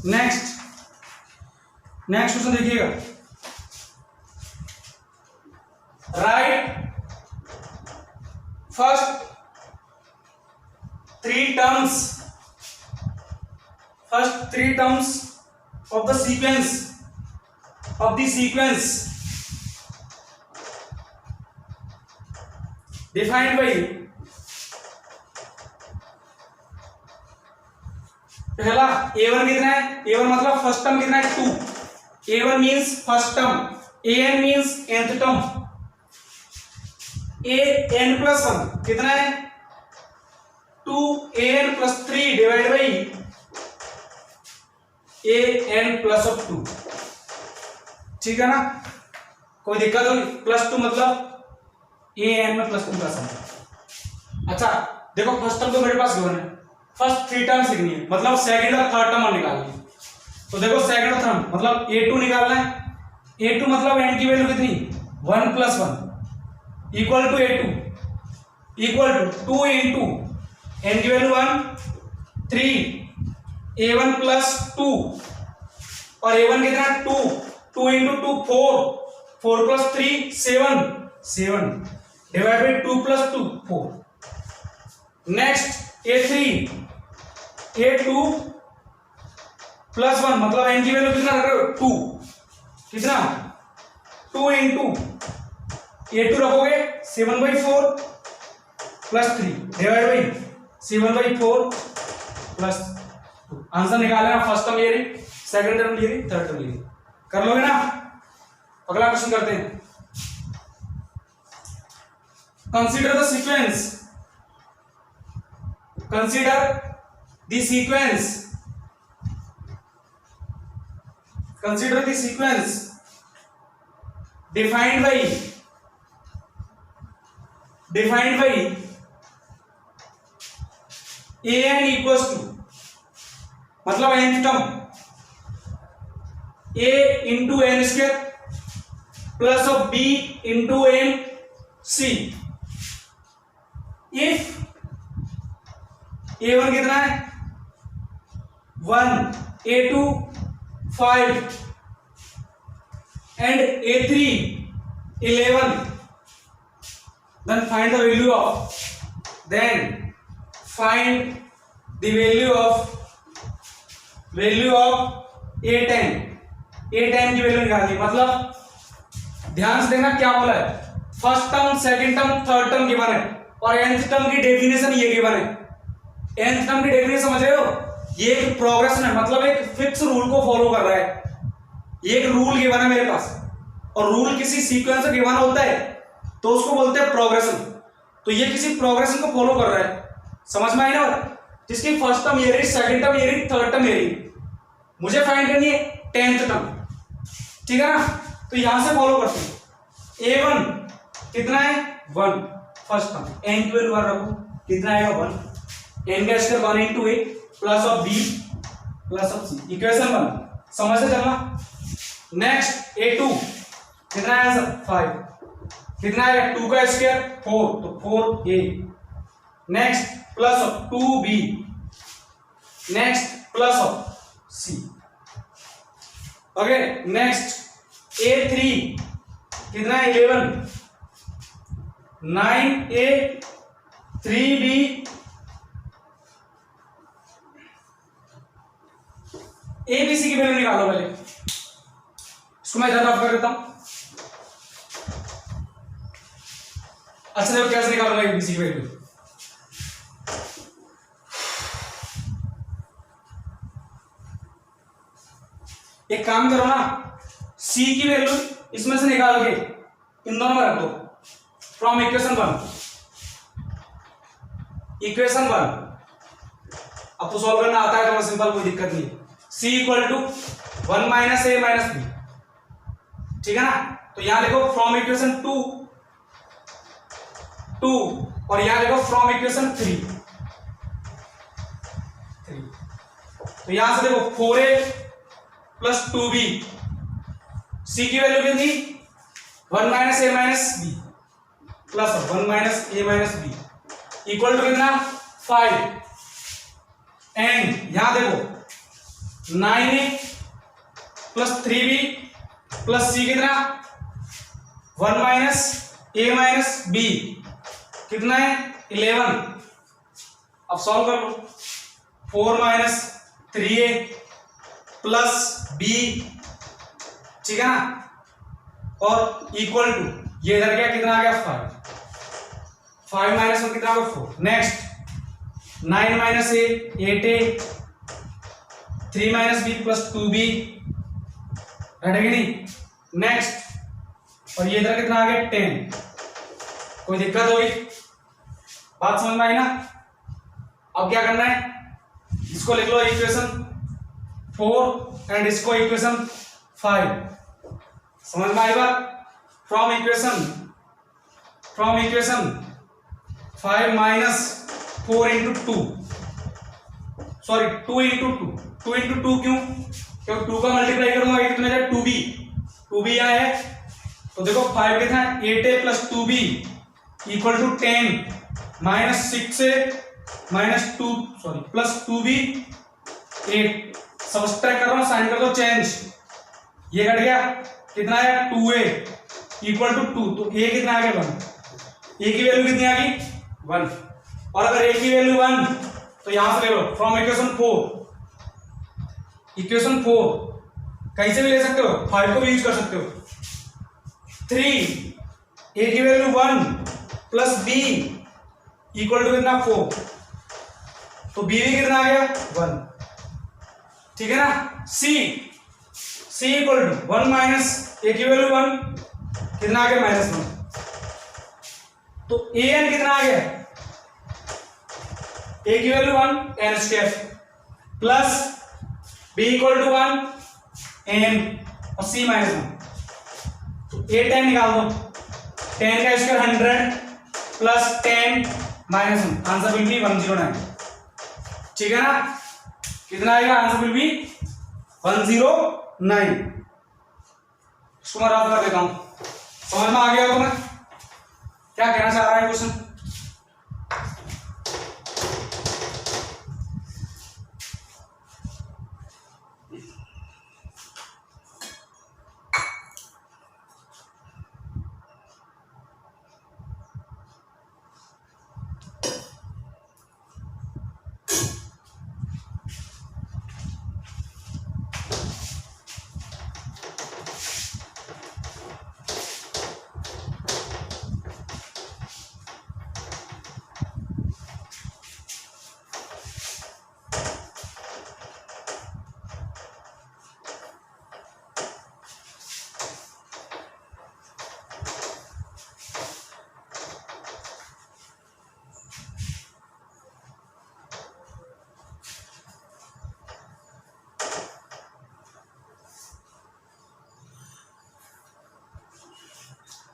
नेक्स्ट क्वेश्चन देखिएगा, right first 3 terms of the sequence defined by पहला a1 कितना है, a1 मतलब फर्स्ट टर्म कितना है 2, a1 means first term, an means nth term, an+1 कितना है 2an+3 डिवाइड बाई an+2, ठीक है ना। कोई दिक्कत होगी? +2 मतलब an में +2 का सम। अच्छा देखो फर्स्ट टर्म तो मेरे पास गिवन है, फर्स्ट 3 टर्म्स लिखनी है, मतलब सेकंड और थर्ड टर्म निकालनी है। तो देखो सेकंड टर्म मतलब a2 निकालना है। a2 मतलब n की वैल्यू कितनी? 1 + 1 equal to a2 equal to 2 into n की वैल्यू 1 3 a1 + 2 और a1 कितना 2 into 2 4 + 3 7 divide by 2 + 2 4। Next a2 + 1 मतलब n की वैल्यू कितना रख रहे हो 2 कितना 2 इंटू a2 रखोगे 7/4 + 3 डिवाइड बाई 7/4 + 2। आंसर निकाल लेना, फर्स्ट टर्म ये रही, सेकंड टर्म ये रही, थर्ड टर्म ये रही। कर लोगे ना? अगला क्वेश्चन करते हैं। Consider the sequence, consider the sequence, consider the sequence defined by an equals to मतलब nth term a into n square plus of b into n c। If a1 कितना है 1 a2 5 and a3 11 then find the value of a10 की value निकालनी। मतलब ध्यान से देखना क्या बोला है, first term second term third term given है और nth टर्म की डेफिनेशन ये गिवन है। nth टर्म की डेफिनेशन समझ रहे हो? ये एक प्रोग्रेशन है, मतलब एक फिक्स रूल को फॉलो कर रहा है। एक रूल गिवन है मेरे पास और रूल किसी सीक्वेंस में गिवन होता है तो उसको बोलते हैं प्रोग्रेशन। तो ये किसी प्रोग्रेशन को फॉलो कर रहा है, समझ में आई ना? जिसकी फर्स्ट टर्म ये रही, सेकंड टर्म ये रही, थर्ड टर्म ये रही, मुझे फाइंड करनी है 10th टर्म, ठीक है ना? तो यहां से फॉलो करते हैं। a1 कितना है 1 फर्स्ट टर्म, n की वैल्यू 1 रखो, कितना आएगा 1, n का square 1 into a plus of b plus of c, equation 1 समझ से चलना। नेक्स्ट a2 कितना है आंसर 5, कितना आएगा 2 का स्क्वायर 4 तो 4a, next plus of 2b, next plus of c। Okay next a3 कितना है 11 9a 3b abc की वैल्यू निकालो पहले, इसको मैं इधर रफ कर देता हूं। अच्छा देखो कैसे निकालूंगा abc की वैल्यू। एक काम करो ना, c की वैल्यू इसमें से निकाल के इन दोनों में रख दो फ्रॉम इक्वेशन 1। अब तो सॉल्व करना आता है तो सिंपल, कोई दिक्कत नहीं है। c equal to 1 minus a minus b, ठीक है ना? तो यहां देखो फ्रॉम इक्वेशन 2 और यहां देखो फ्रॉम इक्वेशन 3। तो यहां से देखो 4a प्लस 2b, c की वैल्यू कितनी 1 minus a minus b plus 1 minus a minus b equal to कितना 5 एंड यहां देखो 9a plus 3b plus c कितना 1 माइनस a माइनस b कितना है 11। अब सॉल्व कर लो, 4 माइनस 3a प्लस b, ठीक है ना? और इक्वल टू ये इधर क्या कितना आ गया 5 माइनस 1 कितना आ गया 4। Next 9 minus a 8a 3 minus b plus 2b, रटेगी नहीं? नेक्स्ट और ये इधर कितना आ गया 10। कोई दिक्कत होगी? बात समझ में आई ना? अब क्या करना है, इसको लिख लो इक्वेशन 4 एंड इसको इक्वेशन 5। समझ में आई बात? From equation 5 minus 4 into 2, sorry 2 into 2 क्यों? क्योंकि 2 का मल्टीप्लाई करूंगा ये कितना जाए 2b आया है। तो देखो 5 कितना है 8a plus 2b equal to 10 minus 6a minus 2 sorry plus 2b 8। Subtract कर रहा हूं, साइन कर दो चेंज, ये कट गया, कितना है 2a इक्वल टू 2, तो a कितना आ गया 1, a की वैल्यू कितनी आ गई 1। और अगर a की वैल्यू 1 तो यहां से ले लो फ्रॉम इक्वेशन 4 कैसे भी ले सकते हो, 5 को भी यूज कर सकते हो। 3 a की value 1 plus b equal to कितना 4, तो b भी कितना आ गया 1, ठीक है ना। c equal to 1 minus a की वैल्यू 1 कितना आ गया -1, तो an कितना आ गया, a की value 1 n square plus b equal to 1 n और c -1, तो a 10 निकाल दो, 10 का square 100 plus 10 -1, answer will be 109, ठीक है ना। कितना आएगा, आंसर विल बी 109। इसको मैं रफ कर देता हूं, समझ में आ गया होगा मैं क्या कहना चाह रहा है क्वेश्चन।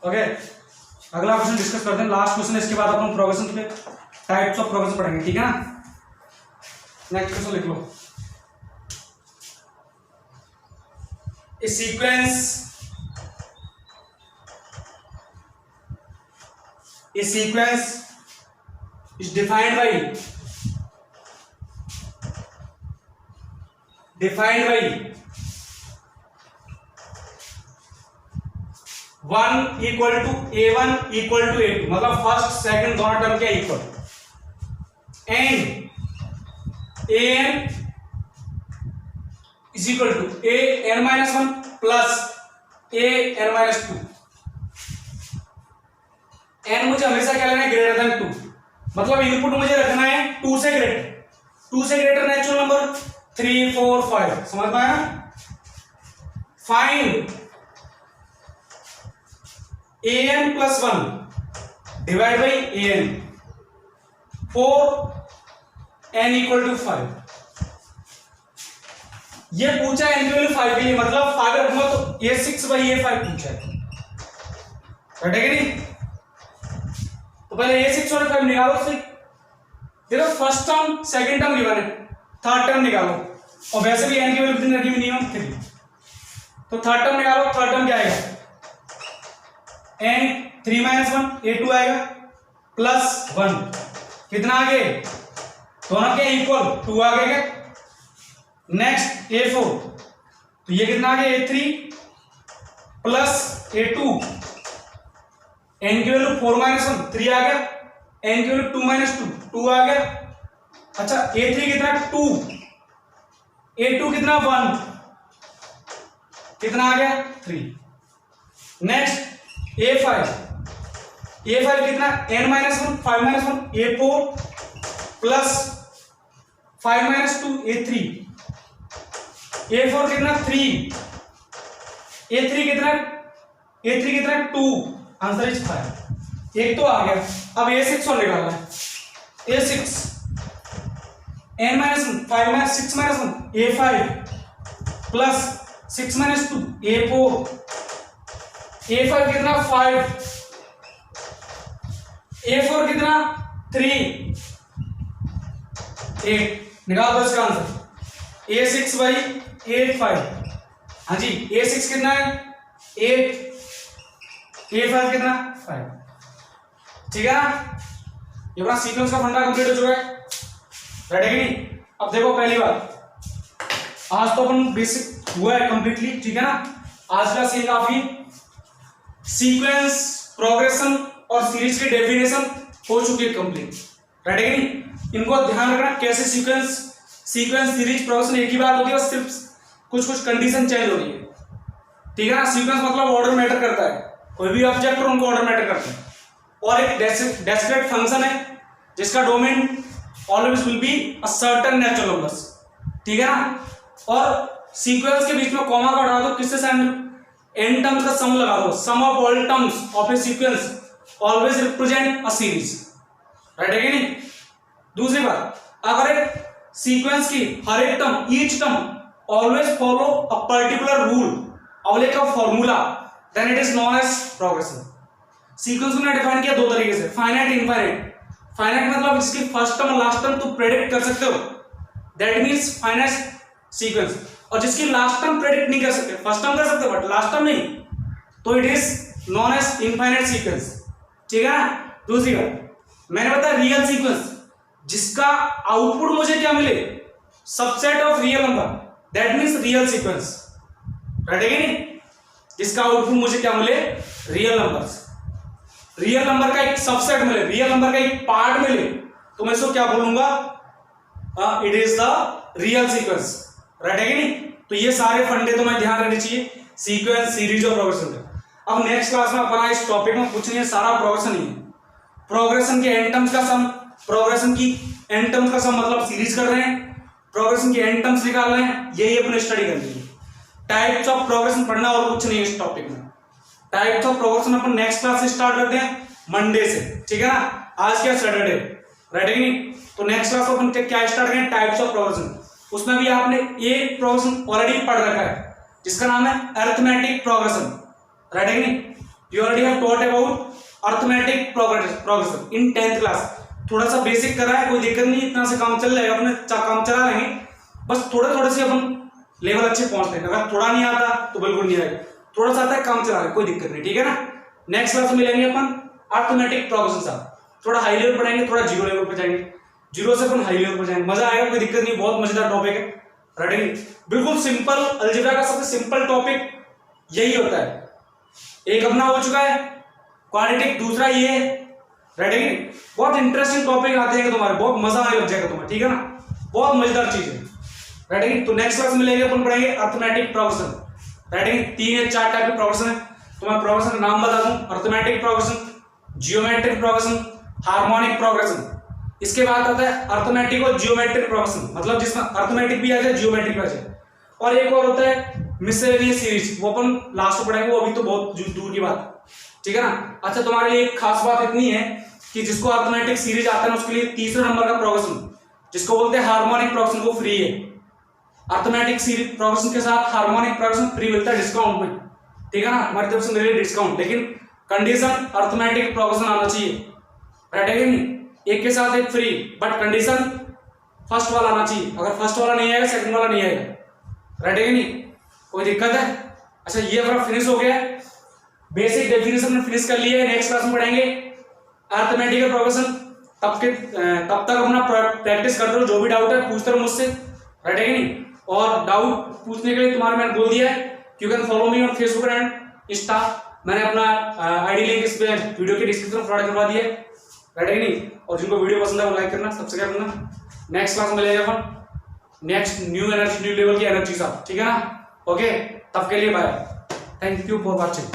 ओके, अगला क्वेश्चन डिस्कस करते हैं, लास्ट क्वेश्चन, इसके बाद अपन प्रोग्रेशन पे टाइप्स ऑफ प्रोग्रेशन पढ़ेंगे, ठीक है ना। नेक्स्ट क्वेश्चन लिख लो, a sequence is defined by 1 equal to a1 equal to a2, मतलब फर्स्ट सेकंड दोनों टर्म के equal, and an is equal to an-1 plus an-2। n मुझे हमेशा क्या लेना है, ग्रेटर देन 2, मतलब इनपुट मुझे रखना है 2 से ग्रेटर नेचुरल नंबर 3 4 5, समझ में आया। Find an plus 1 divide by an for n equal to 5। ये पूछा है n की वैल्यू 5 के लिए, मतलब 5 रखूंगा तो a6 बाई a5 पूछा है, है कि नहीं। तो पहले a6 और a5 निकालो, सही देखो first term second term given है, थर्ड टर्म निकालो, और वैसे भी n की वैल्यू कितनी रखी मिनिमम 3, तो थर्ड टर्म निकालो, थर्ड टर्म क्या आएगा n 3 -1 a2 आएगा प्लस 1, कितना आगे दोनों के इक्वल 2 आ गए। नेक्स्ट a4, तो ये कितना आ गया a3 प्लस a2, n की वैल्यू 4 -1 3 आ गया, n की वैल्यू 2 - 2 आ गया। अच्छा a3 कितना 2, a2 कितना 1, कितना आ गया 3। नेक्स्ट a5 कितना n-1 5 -1 a4 plus 5 - 2 a3, a4 कितना 3, a3 कितना 2, आंसर इज 5, एक तो आ गया। अब a6 और निकालना है, a6 n-1 5 6 -1 a5 plus 6 - 2 a4 A5 कितना 5, A4 कितना 3, 8, निकाल दो इसका आंसर। A6 भाई 8 5, हाँ जी A6 कितना है 8, A5 कितना 5, ठीक है ना। ये अपना सीक्वेंस का फंडा कंप्लीट हो चुका है, रेडी कि नहीं। अब देखो पहली बात, आज तो अपन बेसिक हुआ है कंप्लीटली, ठीक है ना। आज का सीन काफी सीक्वेंस, प्रोग्रेशन और सीरीज की डेफिनेशन हो चुकी है कंप्लीट, रेडी कि नहीं। इनको ध्यान रखना कैसे सीक्वेंस सीरीज प्रोग्रेशन एक ही बात होती है, बस सिर्फ कुछ कुछ कंडीशन चेंज हो रही है, ठीक है ना। सीक्वेंस मतलब ऑर्डर मैटर करता है, कोई भी ऑब्जेक्ट और उनको ऑर्डर मैटर करता है। और एक डिस्क्रीट फंक्शन है जिसका domain always will be a certain natural numbers, ठीक है ना। और सीक्वेंस के बीच में कॉमा का हटा दो, किससे साइन n टर्म्स का सम लगा दो, sum of all terms of a sequence always represent a series, right है कि नहीं। दूसरी बात, अगर एक सीक्वेंस की हर एक term, each term always follow a particular rule और एक formula, then it is known as progression. Sequence को मैंने डिफाइन किया दो तरीके से, फाइनाइट, इनफाइनाइट। फाइनाइट मतलब जिसकी फर्स्ट टर्म और लास्ट टर्म तुम प्रेडिक्ट कर सकते हो, दैट मींस फाइनाइट सीक्वेंस। और जिसकी लास्ट टर्म प्रेडिक्ट नहीं कर सकते, फर्स्ट टर्म कर सकते हो बट लास्ट टर्म नहीं, तो it is known as infinite sequence, ठीक है ना। दूसरी बात मैंने बताया रियल सीक्वेंस, जिसका आउटपुट मुझे क्या मिले, subset of real number, that means real sequence, right है कि नहीं। जिसका आउटपुट मुझे क्या मिले, रियल नंबर्स, रियल नंबर का एक सबसेट मिले, रियल नंबर का एक पार्ट मिले, तो मैं इसको क्या बोलूंगा, it is the real sequence, right है कि नहीं। तो ये सारे फंडे तो मैं ध्यान रखने चाहिए सीक्वेंस, सीरीज और प्रोग्रेशन का। अब नेक्स्ट क्लास में अपना इस टॉपिक में कुछ नहीं है, सारा प्रोग्रेशन ही है। प्रोग्रेशन के एन टर्म्स का सम, प्रोग्रेशन की एन टर्म्स का सम मतलब सीरीज कर रहे हैं, प्रोग्रेशन के एन टर्म्स निकाल रहे हैं, यही अपने स्टडी करनी है। टाइप्स ऑफ प्रोग्रेशन पढ़ना और कुछ नहीं है इस टॉपिक में। Types of progression upon next class से स्टार्ट करते हैं, मंडे से, ठीक है ना। आज क्या सैटरडे, राइट है कि नहीं। तो नेक्स्ट क्लास अपन क्या स्टार्ट करें, टाइप्स ऑफ प्रोग्रेशन। उसमें भी आपने एक प्रोग्रेशन ऑलरेडी पढ़ रखा है जिसका नाम है अरिथमेटिक प्रोग्रेशन, राइट है कि नहीं। You already have taught about arithmetic progression in 10th class. थोड़ा सा बेसिक करा है, कोई दिक्कत नहीं, इतना से काम चल जाएगा, अपने काम चला लेंगे, बस थोड़े थोड़े से अपन लेवल अच्छे पहुंचते हैं। अगर थोड़ा नहीं आता तो बिल्कुल नहीं आएगा, थोड़ा सा आता है काम चला रहे, कोई दिक्कत नहीं, ठीक है ना। नेक्स्ट क्लास में मिलेंगे अपन अरिथमेटिक प्रोग्रेशन साहब, थोड़ा हाई लेवल पढ़ाएंगे, थोड़ा जीरो लेवल पर जाएंगे, जीरो से अपन हाई लेवल पर जाएंगे, मजा आएगा, कोई दिक्कत नहीं, बहुत मजेदार टॉपिक है, राइट है। बिल्कुल सिंपल, अलजेब्रा का सबसे सिंपल टॉपिक यही होता है। एक अपना हो चुका है क्वाड्रेटिक, दूसरा ये, राइट है। बहुत इंटरेस्टिंग टॉपिक आते हैं तुम्हारे, बहुत मजा आने लग जाएगा तुम्हें, ठीक है ना, बहुत मजेदार चीज है, राइट है। तो नेक्स्ट क्लास में मिलेंगे अपन पढ़ेंगे अरिथमेटिक प्रोग्रेशन, राइट है। 3 या 4 टाइप के प्रोग्रेशन है, तो मैं प्रोग्रेशन का नाम बता दूं, arithmetic progression, geometric progression, harmonic progression. इसके बाद आता है अरिथमेटिक और जियोमेट्रिक प्रोग्रेशन, मतलब जिसमें अरिथमेटिक भी आ जाए, जियोमेट्रिक भी आ जाए। और एक और होता है मिसलेनियस सीरीज, वो अपन लास्ट में पढ़ेंगे, वो अभी तो बहुत दूर की बात, ठीक है ना। अच्छा, तुम्हारे लिए एक खास बात इतनी है कि जिसको अरिथमेटिक सीरीज आता है उसके लिए तीसरे नंबर का प्रोग्रेशन, जिसको बोलते हैं हार्मोनिक प्रोग्रेशन, वो फ्री है। अरिथमेटिक सीरीज प्रोग्रेशन के साथ हार्मोनिक प्रोग्रेशन फ्री मिलता है डिस्काउंट में, ठीक है ना, हमारी तरफ से मिलेगा डिस्काउंट, लेकिन कंडीशन अरिथमेटिक प्रोग्रेशन आना चाहिए, राइट है कि नहीं। एक के साथ एक फ्री, बट कंडीशन फर्स्ट वाला आना चाहिए, अगर फर्स्ट वाला नहीं आएगा सेकंड वाला नहीं आएगा, राइट है कि नहीं, कोई दिक्कत है। अच्छा, ये अपना फिनिश हो गया, बेसिक डेफिनेशन में फिनिश कर लिया है। नेक्स्ट क्लास में पढ़ेंगे अरिथमेटिक प्रोग्रेशन, तब तक अपना प्रैक्टिस करते रहो, जो भी डाउट है पूछते रहो मुझसे, राइट है कि नहीं। और डाउट पूछने के लिए तुम्हारे मैंने बोल दिया है, you can follow me on Facebook and Insta, मैंने अपना आईडी लिंक इस पे वीडियो के डिस्क्रिप्शन में प्रोवाइड करवा दिया है, राइट है कि नहीं। और जिनको वीडियो पसंद है वो लाइक करना, सब्सक्राइब करना। नेक्स्ट क्लास में मिलेगा अपन next new energy, new level की एनर्जी साथ, ठीक है ना। ओके, तब के लिए bye, thank you for watching.